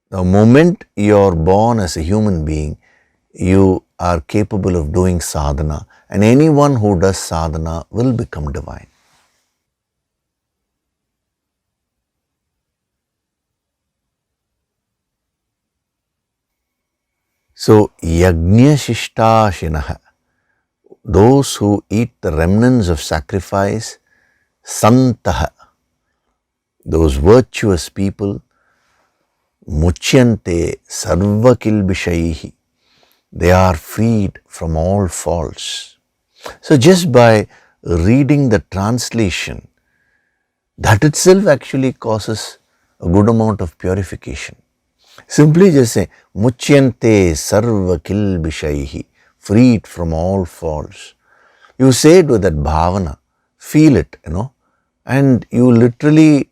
The moment you are born as a human being, you are capable of doing sadhana, and anyone who does sadhana will become divine. So, yajna shishtashinah, those who eat the remnants of sacrifice, santah, those virtuous people, muchyante sarva kilbishaihi, they are freed from all faults. So just by reading the translation, that itself actually causes a good amount of purification. Simply just say, muchyante sarva kilbishaihi, freed from all faults. You say it with that bhavana, feel it, and you literally,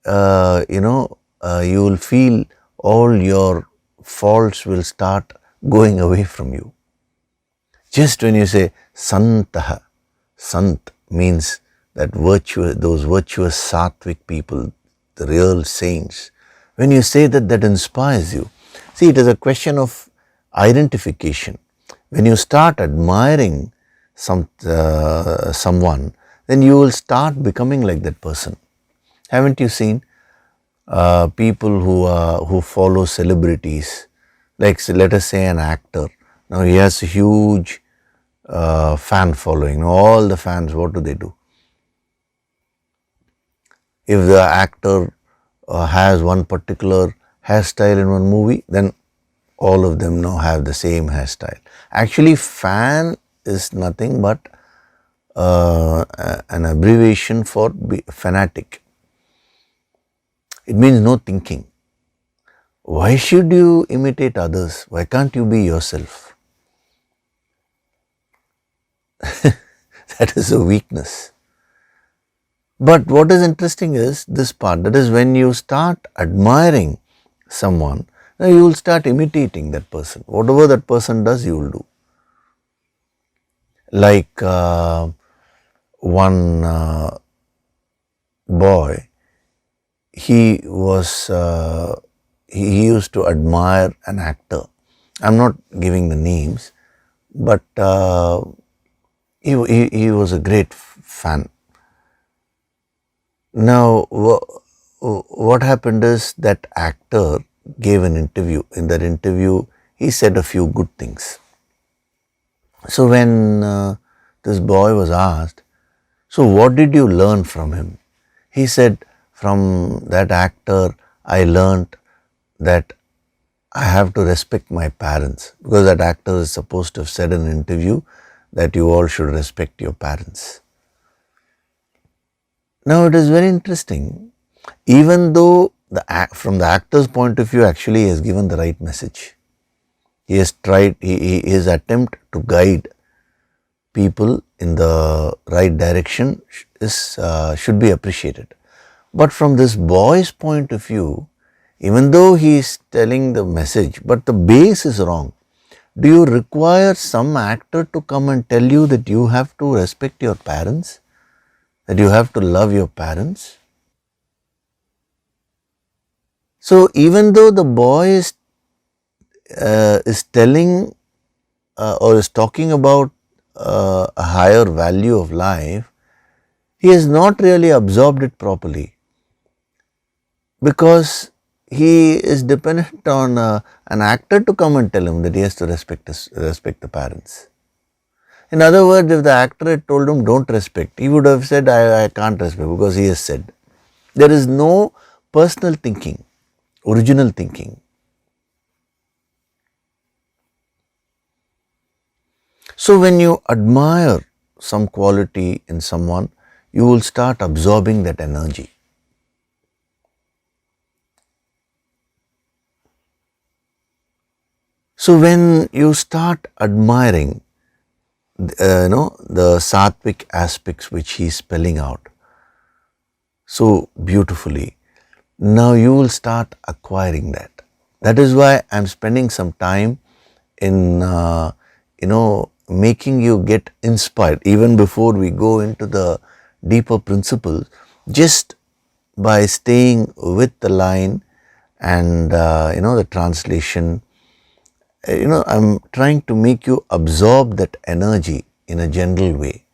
you will feel all your faults will start going away from you. Just when you say santah, sant means that virtue, those virtuous sattvic people, the real saints. When you say that, that inspires you. See, it is a question of identification. When you start admiring someone, then you will start becoming like that person. Haven't you seen people who follow celebrities? Like, let us say an actor. Now he has a huge fan following. All the fans, what do? If the actor has one particular hairstyle in one movie, then all of them now have the same hairstyle. Actually, fan is nothing but an abbreviation for fanatic. It means no thinking. Why should you imitate others? Why can't you be yourself? That is a weakness. But what is interesting is this part, that is when you start admiring someone, you will start imitating that person. Whatever that person does, you will do. Like one boy, he used to admire an actor. I'm not giving the names, but he was a great fan. Now, what happened is that actor gave an interview. In that interview, he said a few good things. So when this boy was asked, so what did you learn from him? He said, from that actor, I learned that I have to respect my parents, because that actor is supposed to have said in an interview that you all should respect your parents. Now it is very interesting, even though from the actor's point of view, actually he has given the right message. He has tried, his attempt to guide people in the right direction should be appreciated. But from this boy's point of view, even though he is telling the message, but the base is wrong. Do you require some actor to come and tell you that you have to respect your parents? That you have to love your parents? So even though the boy is telling or is talking about a higher value of life, he has not really absorbed it properly, because he is dependent on an actor to come and tell him that he has to respect the parents. In other words, if the actor had told him don't respect, he would have said I can't respect, because he has said. There is no personal thinking, original thinking. So when you admire some quality in someone, you will start absorbing that energy. So when you start admiring the sattvic aspects which he is spelling out so beautifully, now you will start acquiring that. That is why I am spending some time in making you get inspired even before we go into the deeper principles, just by staying with the line and the translation. I'm trying to make you absorb that energy in a general way,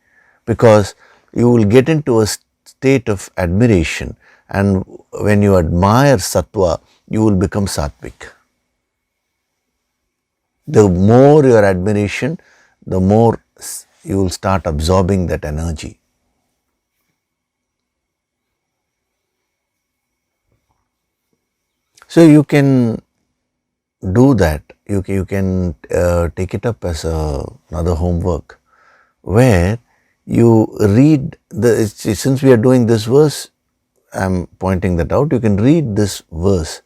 because you will get into a state of admiration, and when you admire sattva, you will become sattvic. The more your admiration, the more you will start absorbing that energy. So you can do that. You can take it up as another homework, where you read since we are doing this verse, I am pointing that out. You can read this verse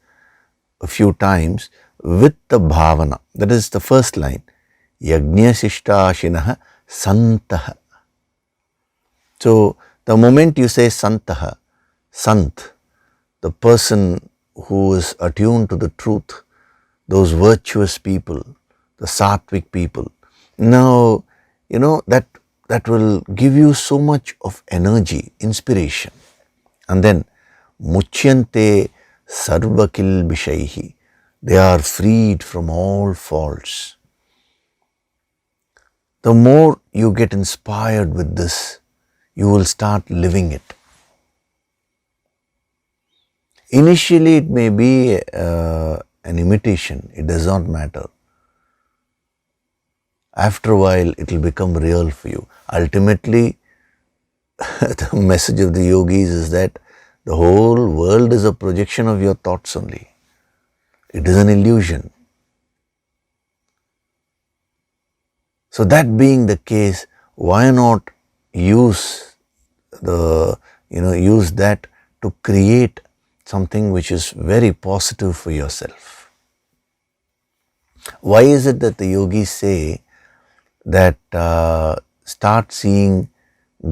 a few times with the bhavana. That is the first line. Yajna sishtashinah santaha. So the moment you say santaha, sant, the person who is attuned to the truth, those virtuous people, the sattvic people, now that will give you so much of energy, inspiration. And then muchyante sarvakil bishaihi, they are freed from all faults. The more you get inspired with this, you will start living it. Initially it may be an imitation, it does not matter. After a while it will become real for you. Ultimately, the message of the yogis is that the whole world is a projection of your thoughts only. It is an illusion. So that being the case, why not use that to create something which is very positive for yourself? Why is it that the yogis say that start seeing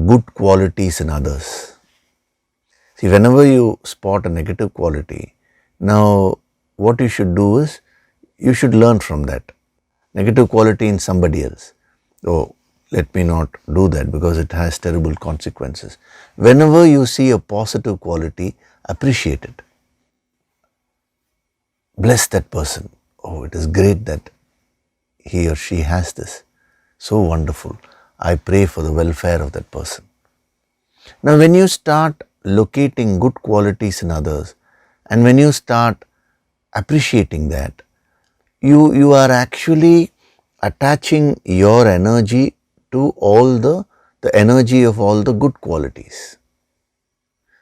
good qualities in others? See, whenever you spot a negative quality, now what you should do is, you should learn from that negative quality in somebody else. Oh, let me not do that because it has terrible consequences. Whenever you see a positive quality, appreciate it. Bless that person. Oh, it is great that he or she has this. So wonderful. I pray for the welfare of that person. Now, when you start locating good qualities in others, and when you start appreciating that, you are actually attaching your energy to all the energy of all the good qualities.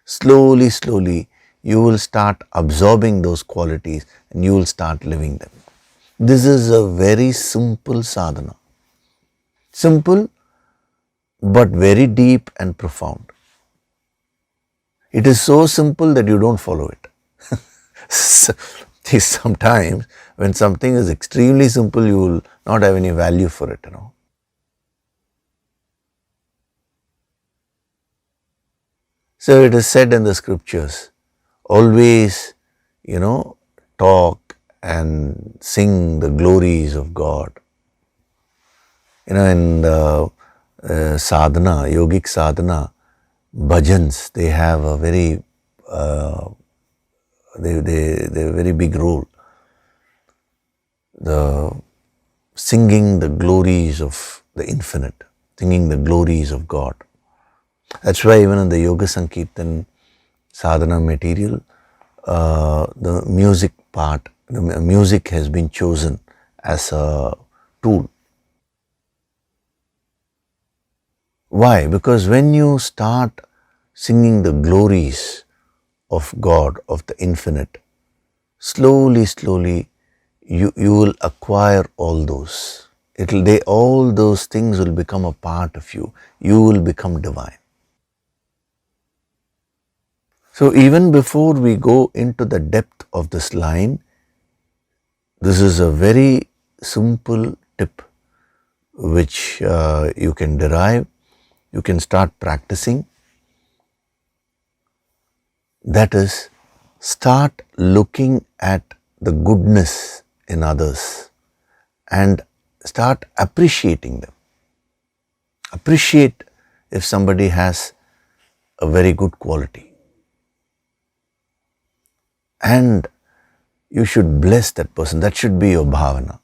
Slowly, slowly, you will start absorbing those qualities and you will start living them. This is a very simple sadhana. Simple, but very deep and profound. It is so simple that you don't follow it. Sometimes when something is extremely simple, you will not have any value for it, So it is said in the scriptures, always, talk and sing the glories of God. In the sadhana, yogic sadhana, bhajans, they have a very, they a very big role. The singing the glories of the infinite, singing the glories of God. That's why even in the Yoga Sankirtan sadhana material, the music part, the music has been chosen as a tool. Why? Because when you start singing the glories of God, of the infinite, slowly, slowly, you will acquire all those. All those things will become a part of you. You will become divine. So even before we go into the depth of this line, this is a very simple tip which you can derive, you can start practicing. That is, start looking at the goodness in others and start appreciating them. Appreciate if somebody has a very good quality. And you should bless that person. That should be your bhavana.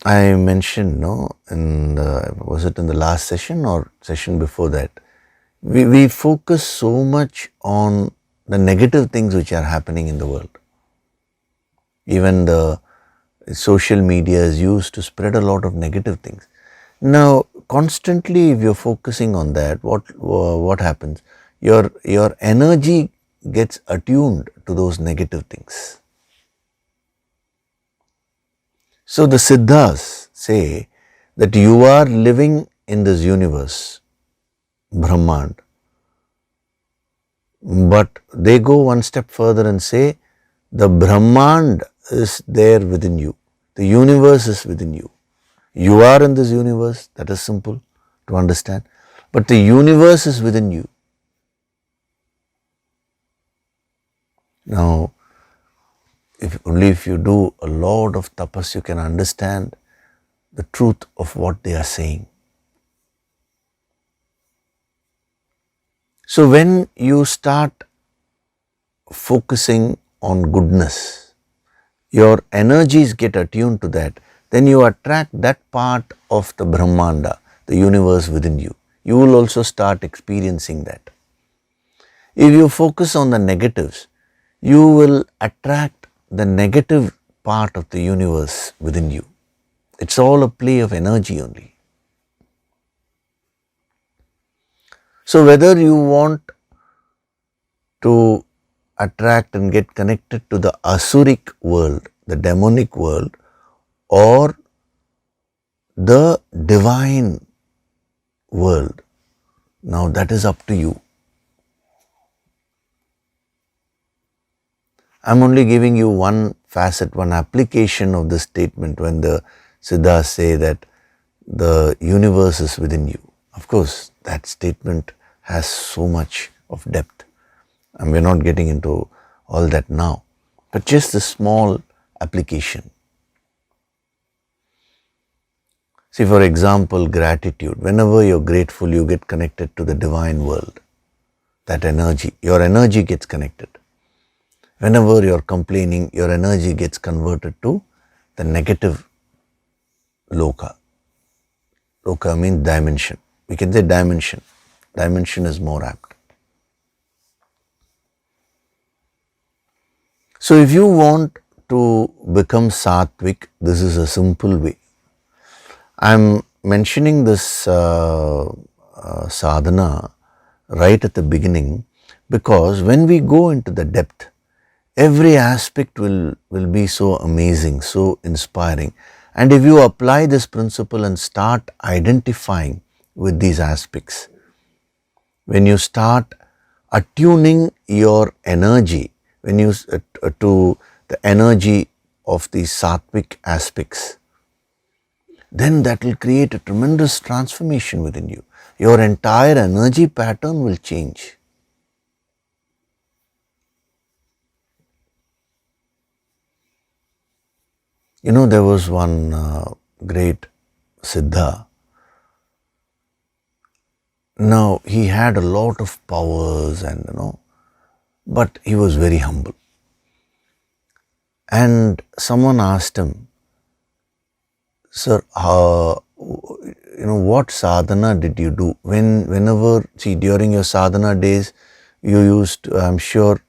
I mentioned, was it in the last session or session before that? We focus so much on the negative things which are happening in the world. Even the social media is used to spread a lot of negative things. Now, constantly if you're focusing on that, what happens? Your energy gets attuned to those negative things. So the Siddhas say that you are living in this universe, Brahmand, but they go one step further and say the Brahmand is there within you. The universe is within you. You are in this universe, that is simple to understand, but the universe is within you. Now, if you do a lot of tapas, you can understand the truth of what they are saying. So when you start focusing on goodness, your energies get attuned to that, then you attract that part of the Brahmanda, the universe within you. You will also start experiencing that. If you focus on the negatives, you will attract the negative part of the universe within you. It's all a play of energy only. So whether you want to attract and get connected to the asuric world, the demonic world, or the divine world, now that is up to you. I'm only giving you one facet, one application of this statement when the Siddhas say that the universe is within you. Of course, that statement has so much of depth, and we're not getting into all that now, but just a small application. See, for example, gratitude. Whenever you're grateful, you get connected to the divine world. That energy, your energy gets connected. Whenever you're complaining, your energy gets converted to the negative loka. Loka means dimension. We can say dimension. Dimension is more apt. So if you want to become sattvic, this is a simple way. I'm mentioning this sadhana right at the beginning because when we go into the depth, every aspect will be so amazing, so inspiring. And if you apply this principle and start identifying with these aspects, when you start attuning your energy, when you to the energy of these sattvic aspects, then that will create a tremendous transformation within you. Your entire energy pattern will change. You know, there was one great Siddha. Now, he had a lot of powers and, but he was very humble. And someone asked him, Sir, what sadhana did you do? Whenever, during your sadhana days, you used to, I'm sure,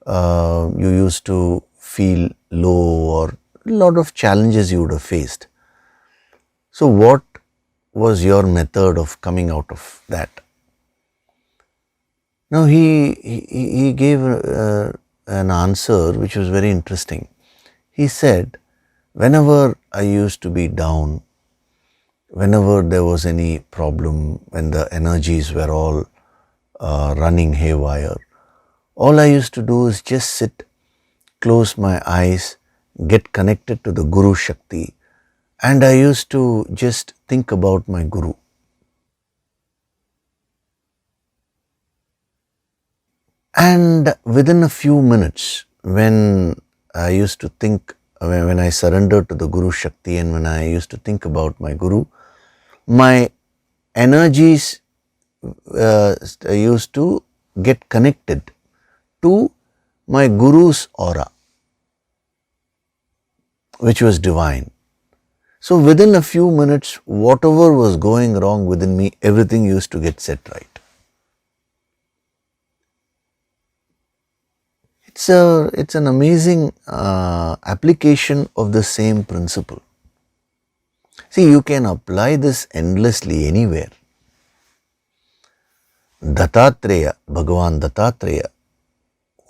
you used to feel low or a lot of challenges you would have faced. So what was your method of coming out of that? Now he gave an answer which was very interesting. He said, whenever I used to be down, whenever there was any problem, when the energies were all running haywire, all I used to do is just sit, close my eyes, get connected to the Guru Shakti, and I used to just think about my Guru. And within a few minutes, when I used to think, when I surrendered to the Guru Shakti and when I used to think about my Guru, my energies used to get connected to my Guru's aura, which was divine. So within a few minutes, whatever was going wrong within me, everything used to get set right. It's an amazing application of the same principle. See, you can apply this endlessly anywhere. Dattatreya, Bhagavan Dattatreya,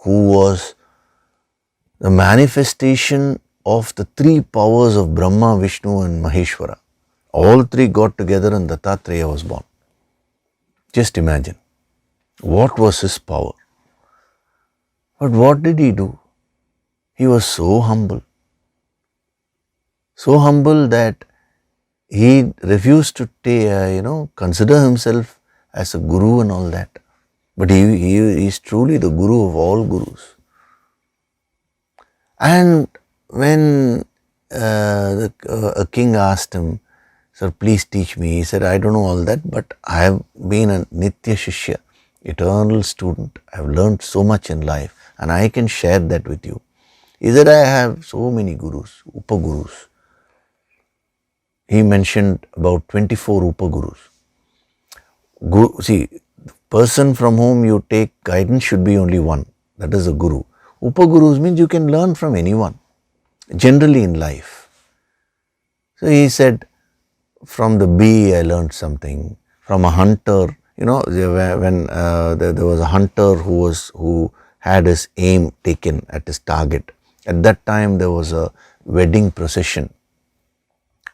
who was the manifestation of the three powers of Brahma, Vishnu and Maheshwara. All three got together and Dattatreya was born. Just imagine, what was his power? But what did he do? He was so humble that he refused to consider himself as a guru and all that. But he is truly the guru of all gurus. And when a king asked him, Sir, please teach me. He said, I don't know all that, but I have been a Nitya Shishya, eternal student. I have learned so much in life and I can share that with you. He said, I have so many gurus, upagurus. He mentioned about 24 upagurus. See, the person from whom you take guidance should be only one. That is a guru. Upagurus means you can learn from anyone, generally in life. So he said, from the bee I learned something, from a hunter, when there was a hunter who had his aim taken at his target. At that time there was a wedding procession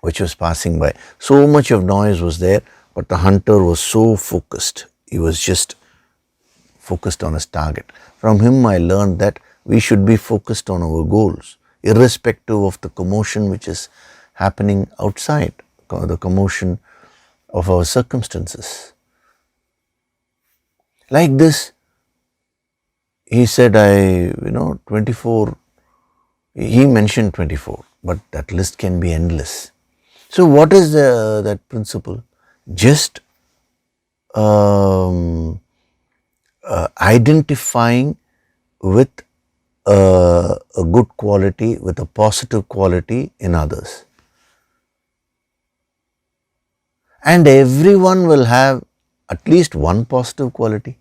which was passing by. So much of noise was there, but the hunter was so focused. He was just focused on his target. From him I learned that we should be focused on our goals, irrespective of the commotion which is happening outside, the commotion of our circumstances. Like this, he said, 24, he mentioned 24, but that list can be endless. So what is that principle? Just identifying with a good quality, with a positive quality in others. And everyone will have at least one positive quality.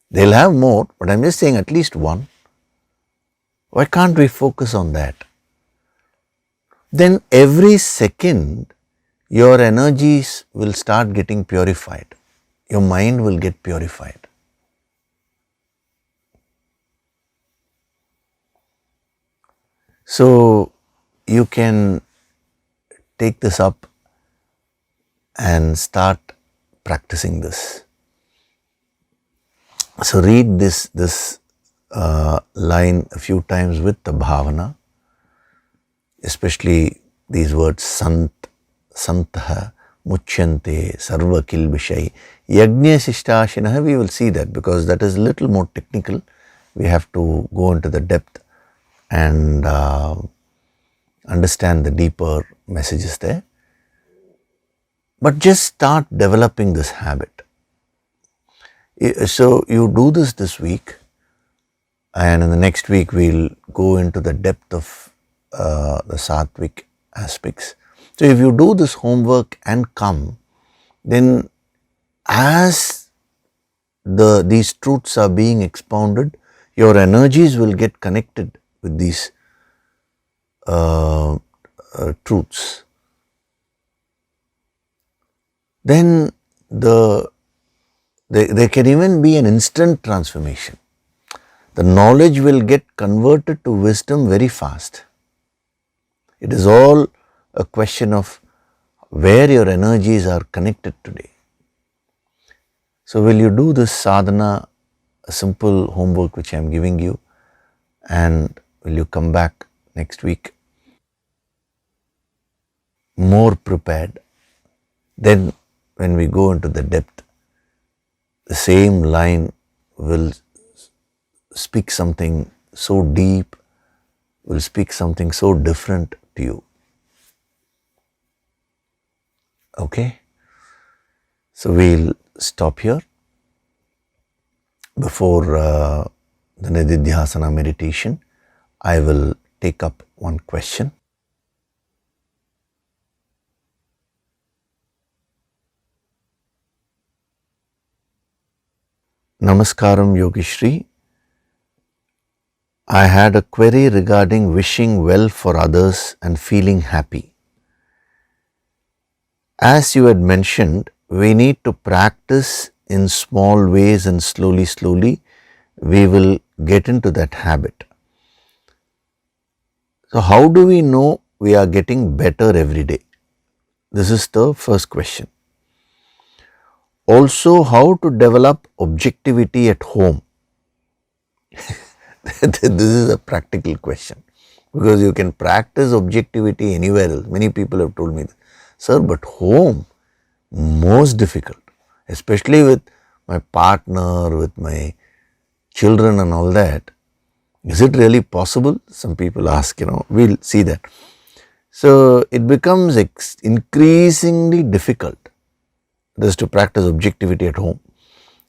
They'll have more, but I'm just saying at least one. Why can't we focus on that? Then every second, your energies will start getting purified. Your mind will get purified. So you can take this up and start practicing this. So read this line a few times with the bhavana, especially these words santah, muchyante, sarva kilbishai, yajna sishtashinaha. We will see that because that is a little more technical. We have to go into the depth and understand the deeper messages there. But just start developing this habit. So you do this week, and in the next week we'll go into the depth of the sattvic aspects. So if you do this homework and come, then as these truths are being expounded, your energies will get connected with these truths. Then there can even be an instant transformation. The knowledge will get converted to wisdom very fast. It is all a question of where your energies are connected today. So will you do this sadhana, a simple homework which I am giving you, and will you come back next week more prepared? Then when we go into the depth, the same line will speak something so deep, will speak something so different to you. Okay? So we'll stop here. Before the Nididhyasana meditation, I will take up one question. Namaskaram Yogishri. I had a query regarding wishing well for others and feeling happy. As you had mentioned, we need to practice in small ways and slowly we will get into that habit. So how do we know we are getting better every day? This is the first question. Also, how to develop objectivity at home? This is a practical question because you can practice objectivity anywhere else. Many people have told me, sir, but home, most difficult, especially with my partner, with my children and all that. Is it really possible? Some people ask, we'll see that. So it becomes increasingly difficult this to practice objectivity at home.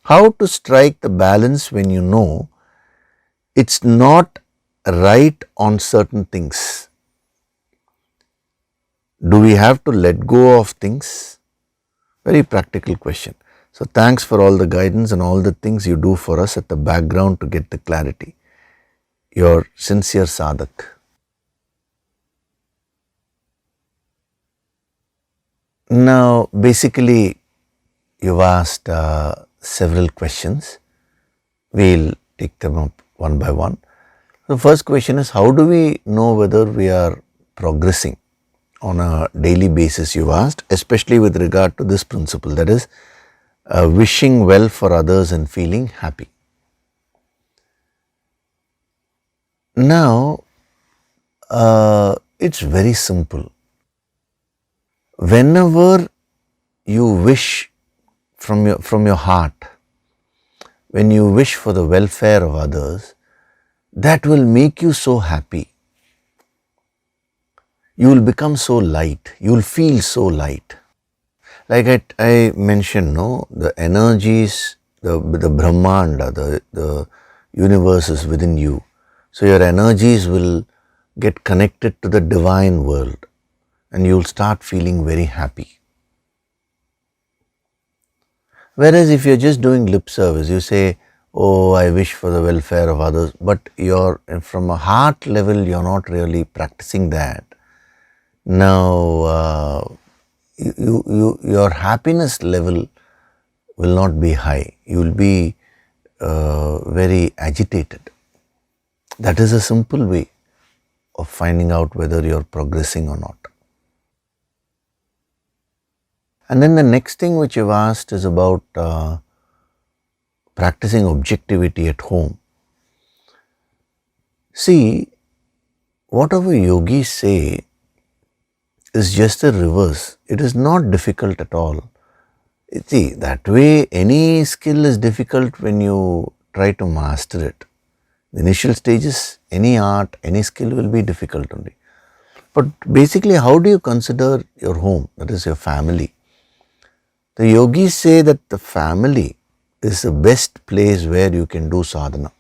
How to strike the balance when you know it's not right on certain things? Do we have to let go of things? Very practical question. So thanks for all the guidance and all the things you do for us at the background to get the clarity. Your sincere sadhak. Now basically you've asked several questions. We'll take them up one by one. The first question is, how do we know whether we are progressing on a daily basis, you asked, especially with regard to this principle, that is wishing well for others and feeling happy. Now, it's very simple. Whenever you wish from your heart, when you wish for the welfare of others, that will make you so happy. You will become so light. You will feel so light. Like I mentioned, no, the energies, the Brahmanda, the universe is within you. So your energies will get connected to the divine world and you will start feeling very happy. Whereas if you're just doing lip service, you say, oh, I wish for the welfare of others, but you're from a heart level, you're not really practicing that. Now, your happiness level will not be high. You will be very agitated. That is a simple way of finding out whether you're progressing or not. And then the next thing which you've asked is about practicing objectivity at home. See, whatever yogis say is just the reverse. It is not difficult at all. See, that way any skill is difficult when you try to master it. The initial stages, any art, any skill will be difficult only. But basically, how do you consider your home, that is your family? The yogis say that the family is the best place where you can do sadhana.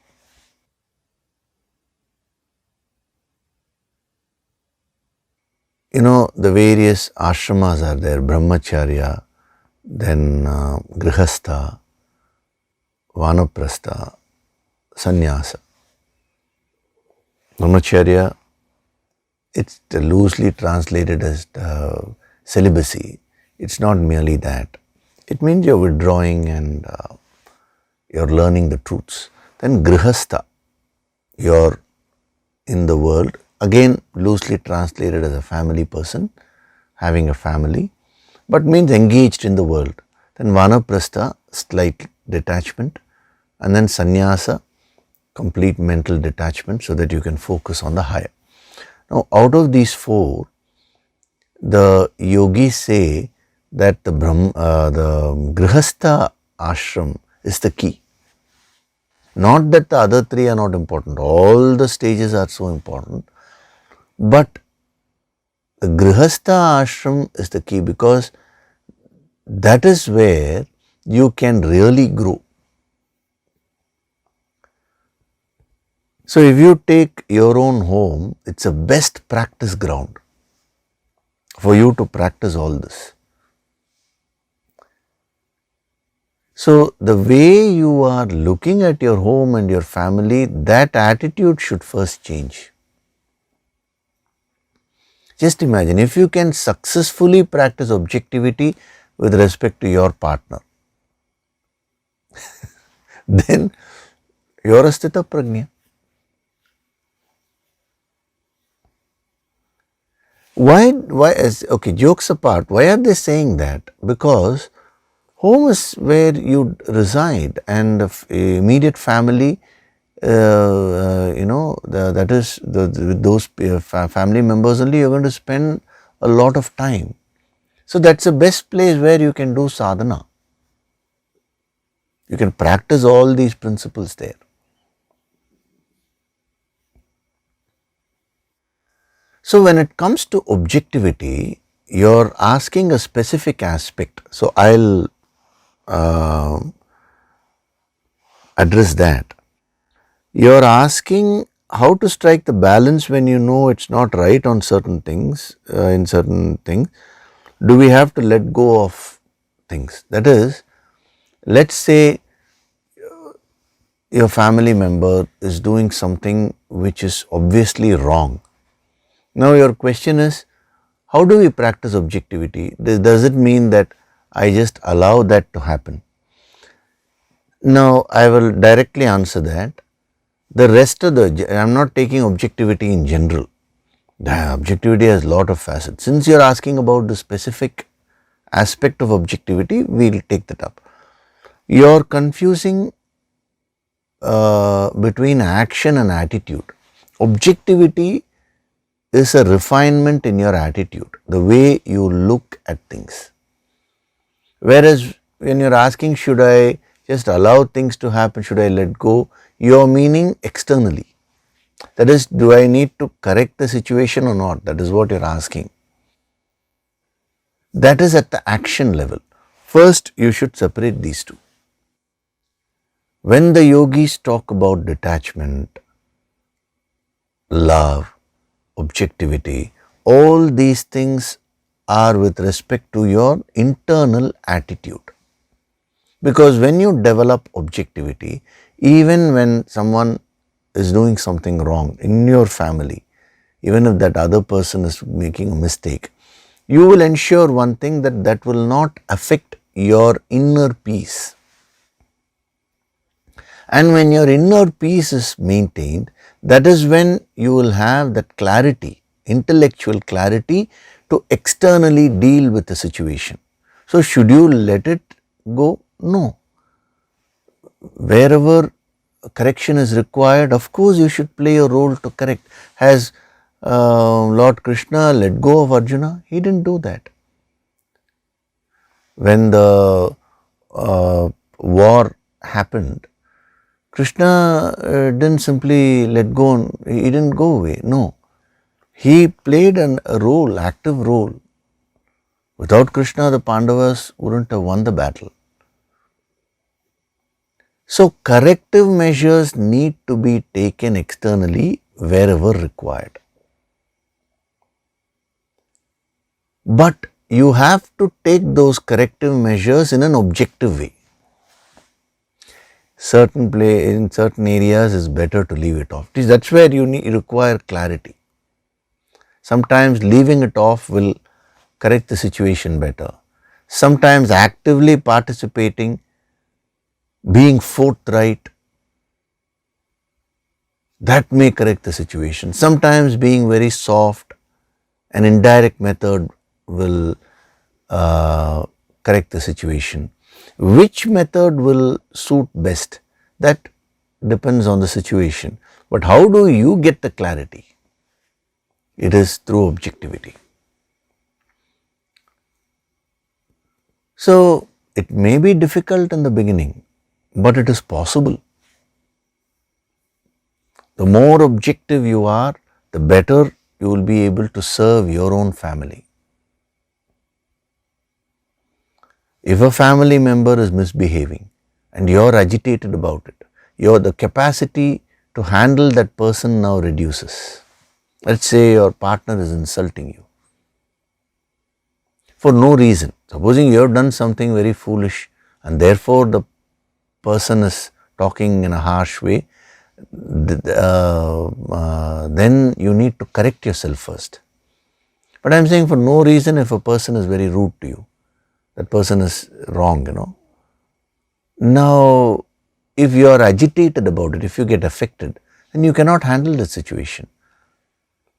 You know, the various ashramas are there, brahmacharya, then grihastha, vanaprastha, sannyasa. Brahmacharya, it's loosely translated as celibacy. It's not merely that. It means you're withdrawing and you're learning the truths. Then grihastha, you're in the world, again loosely translated as a family person, having a family, but means engaged in the world. Then vanaprastha, slight detachment, and then sannyasa, complete mental detachment so that you can focus on the higher. Now, out of these four, the yogis say that the grihastha ashram is the key. Not that the other three are not important. All the stages are so important. But the grihastha ashram is the key because that is where you can really grow. So if you take your own home, it's a best practice ground for you to practice all this. So the way you are looking at your home and your family, that attitude should first change. Just imagine if you can successfully practice objectivity with respect to your partner, then you are a sthita prajna. Why, okay, jokes apart, why are they saying that? Because home is where you reside and the immediate family, that is, with those family members only you're going to spend a lot of time. So that's the best place where you can do sadhana. You can practice all these principles there. So when it comes to objectivity, you're asking a specific aspect. So I'll address that. You're asking how to strike the balance when you know it's not right on certain things, in certain things. Do we have to let go of things? That is, let's say your family member is doing something which is obviously wrong. Now your question is, how do we practice objectivity? Does it mean that I just allow that to happen? Now I will directly answer that. The rest of I'm not taking objectivity in general. The objectivity has a lot of facets. Since you are asking about the specific aspect of objectivity, we will take that up. You are confusing between action and attitude. Objectivity is a refinement in your attitude, the way you look at things. Whereas when you're asking, should I just allow things to happen, should I let go, you're meaning externally. That is, do I need to correct the situation or not? That is what you're asking. That is at the action level. First, you should separate these two. When the yogis talk about detachment, love, objectivity, all these things are with respect to your internal attitude. Because when you develop objectivity, even when someone is doing something wrong in your family, even if that other person is making a mistake, you will ensure one thing, that that will not affect your inner peace. And when your inner peace is maintained, that is when you will have that clarity, intellectual clarity to externally deal with the situation. So, should you let it go? No. Wherever correction is required, of course you should play a role to correct. Has Lord Krishna let go of Arjuna? He didn't do that. When the war happened, Krishna didn't simply let go, he didn't go away. No. He played a role, active role. Without Krishna, the Pandavas wouldn't have won the battle. So, corrective measures need to be taken externally wherever required. But you have to take those corrective measures in an objective way. In certain areas is better to leave it off. That's where you require clarity. Sometimes leaving it off will correct the situation better. Sometimes actively participating, being forthright, that may correct the situation. Sometimes being very soft, an indirect method will correct the situation. Which method will suit best? That depends on the situation. But how do you get the clarity? It is through objectivity. So, it may be difficult in the beginning, but it is possible. The more objective you are, the better you will be able to serve your own family. If a family member is misbehaving and you are agitated about it, the capacity to handle that person now reduces. Let's say your partner is insulting you for no reason. Supposing you have done something very foolish and therefore the person is talking in a harsh way, then you need to correct yourself first. But I am saying for no reason, if a person is very rude to you, that person is wrong, Now, if you are agitated about it, if you get affected, then you cannot handle the situation.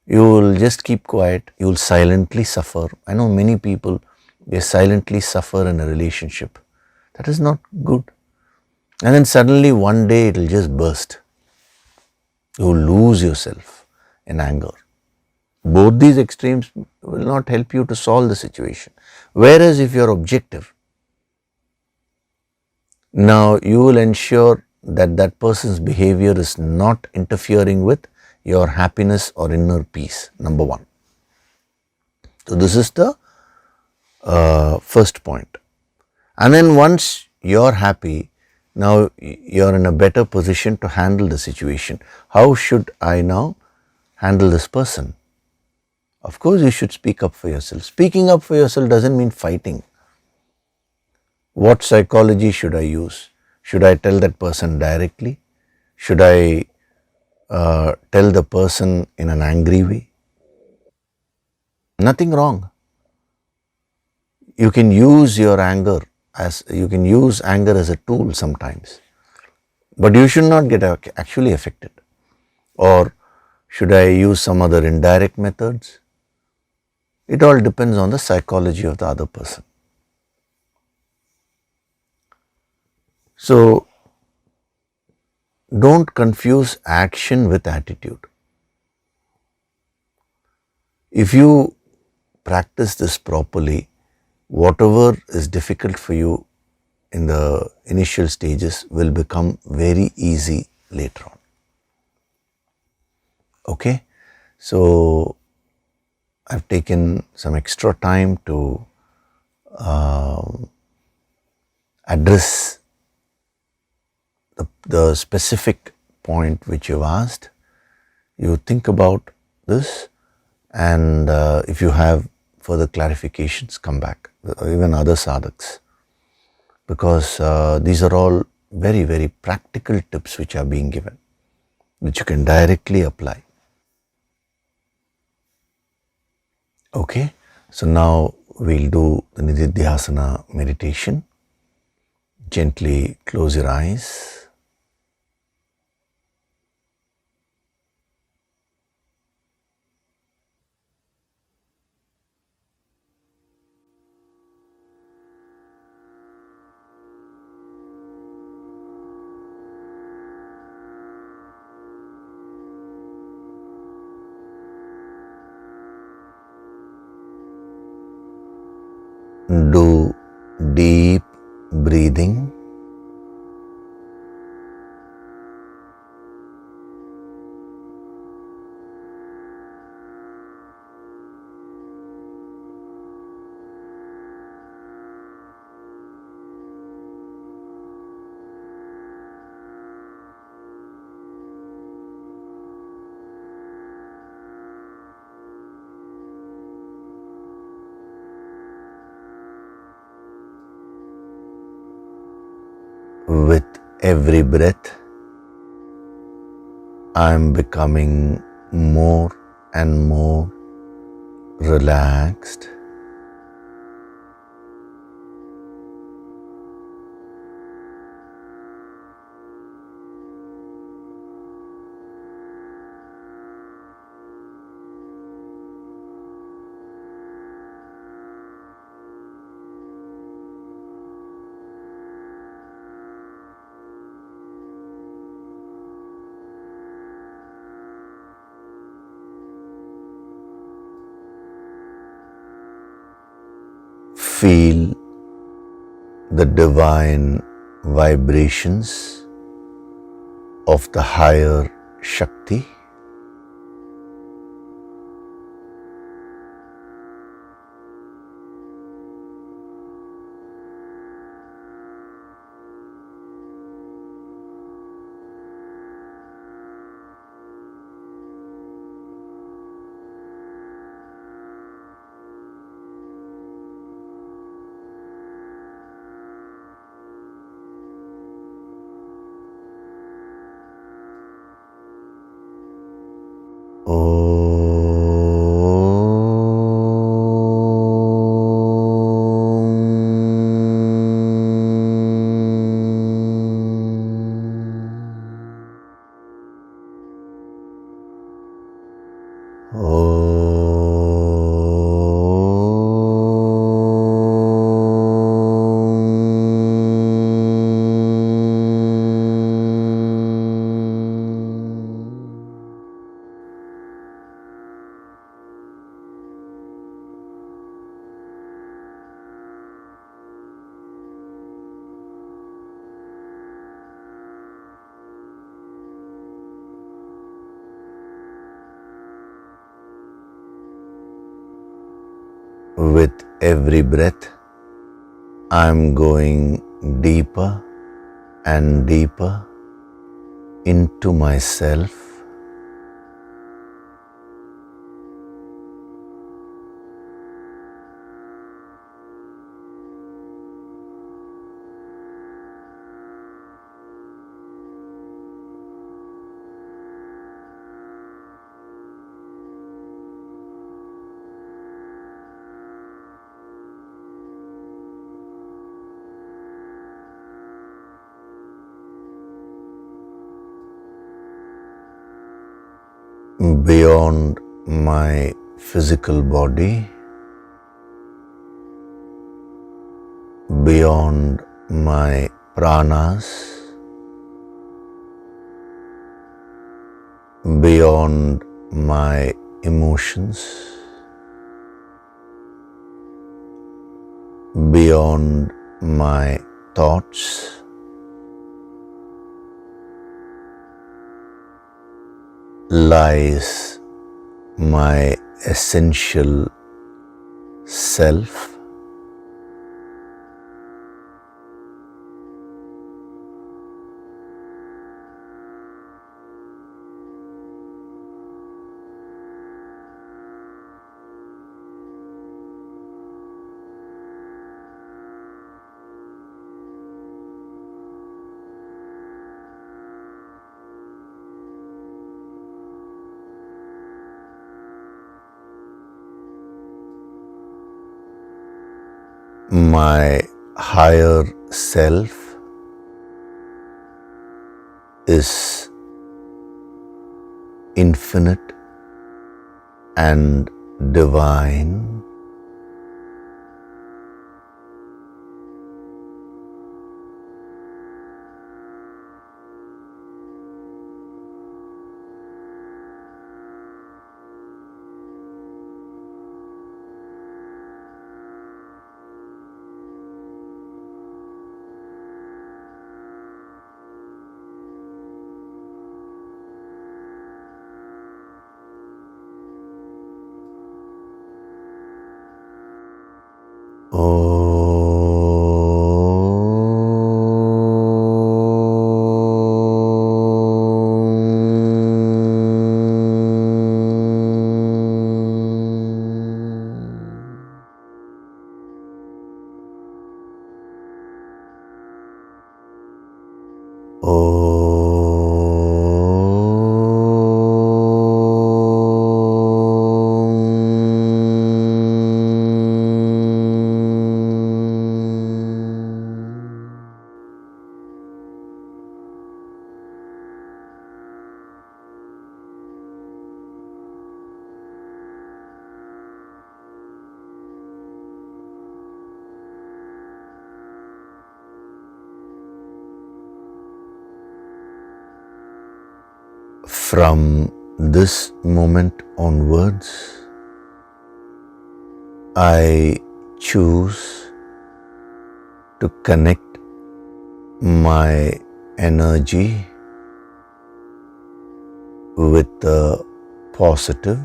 You will just keep quiet, you will silently suffer. I know many people, they silently suffer in a relationship. That is not good. And then suddenly one day it will just burst. You will lose yourself in anger. Both these extremes will not help you to solve the situation. Whereas if you are objective, now you will ensure that that person's behavior is not interfering with your happiness or inner peace, number one. So this is the first point. And then once you're happy, now you're in a better position to handle the situation. How should I now handle this person? Of course, you should speak up for yourself. Speaking up for yourself doesn't mean fighting. What psychology should I use? Should I tell that person directly? Should I tell the person in an angry way? Nothing wrong. You can use your anger as a tool sometimes, but you should not get actually affected. Or should I use some other indirect methods? It all depends on the psychology of the other person. So, don't confuse action with attitude. If you practice this properly, whatever is difficult for you in the initial stages will become very easy later on. Okay, so I've taken some extra time to address the specific point which you've asked. You think about this, and if you have further clarifications, come back, even other sadhaks, because these are all very, very practical tips which are being given, which you can directly apply. Okay, so now we'll do the Nididhyasana meditation. Gently close your eyes. Do deep breathing. With every breath, I am becoming more and more relaxed. Feel the divine vibrations of the higher Shakti. With every breath, I am going deeper and deeper into myself. Beyond my physical body, beyond my pranas, beyond my emotions, beyond my thoughts, lies my essential self. My higher self is infinite and divine. From this moment onwards, I choose to connect my energy with the positive.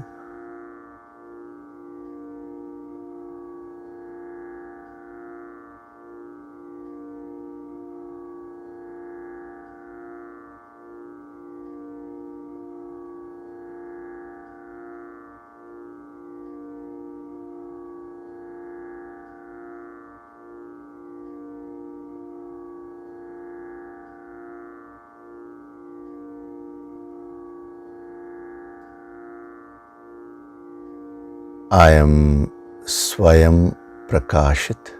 I am Swayam Prakashit,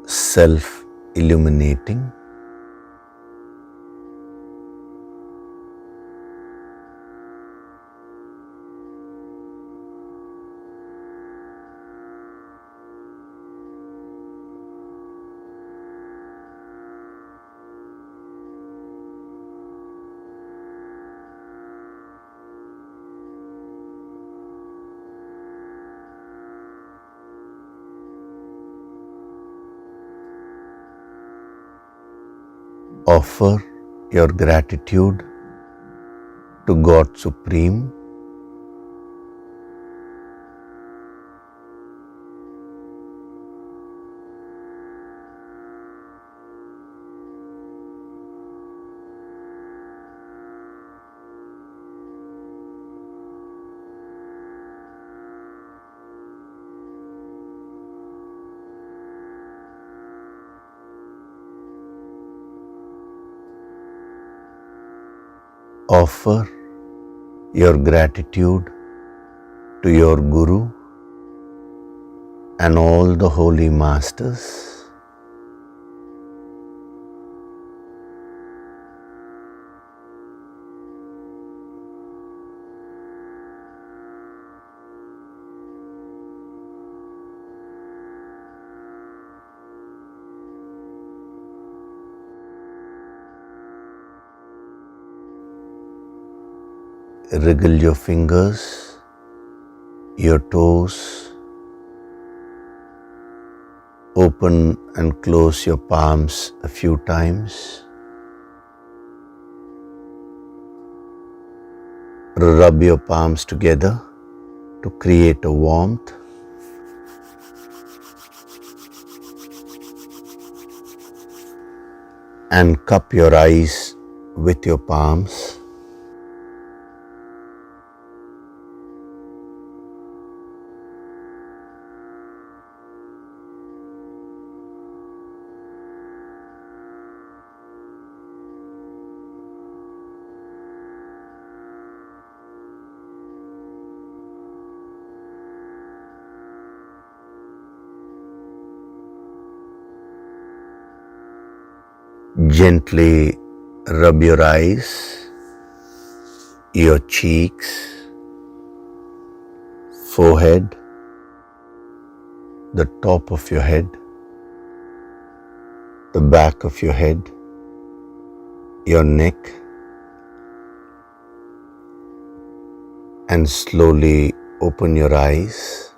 self-illuminating. Offer your gratitude to God Supreme. Offer your gratitude to your Guru and all the holy masters. Wriggle your fingers, your toes, Open and close your palms a few times. Rub your palms together to create a warmth. And cup your eyes with your palms. Gently rub your eyes, your cheeks, forehead, the top of your head, the back of your head, your neck, and slowly open your eyes.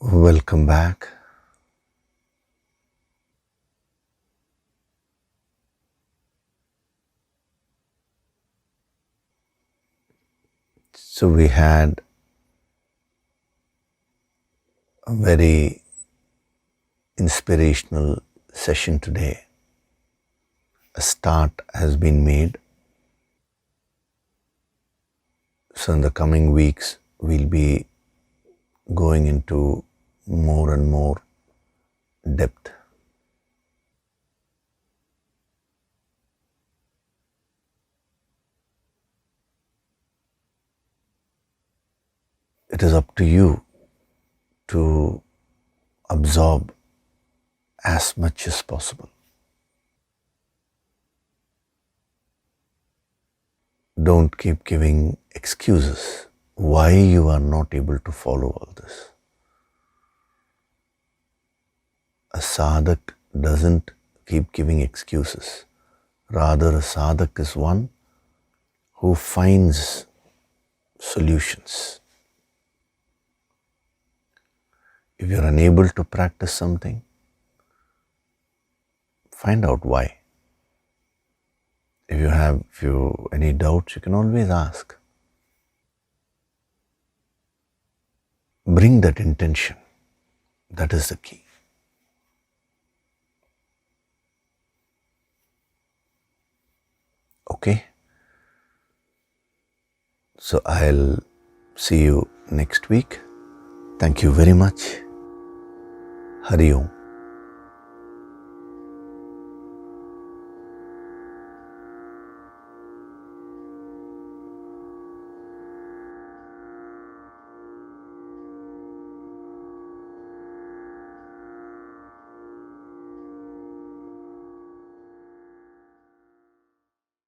Welcome back. So we had a very inspirational session today. A start has been made. So in the coming weeks, we'll be going into more and more depth. It is up to you to absorb as much as possible. Don't keep giving excuses why you are not able to follow all this. A sadhak doesn't keep giving excuses. Rather, a sadhak is one who finds solutions. If you're unable to practice something, find out why. If you have any doubts, you can always ask. Bring that intention. That is the key. Okay? So I'll see you next week. Thank you very much. Hari Om.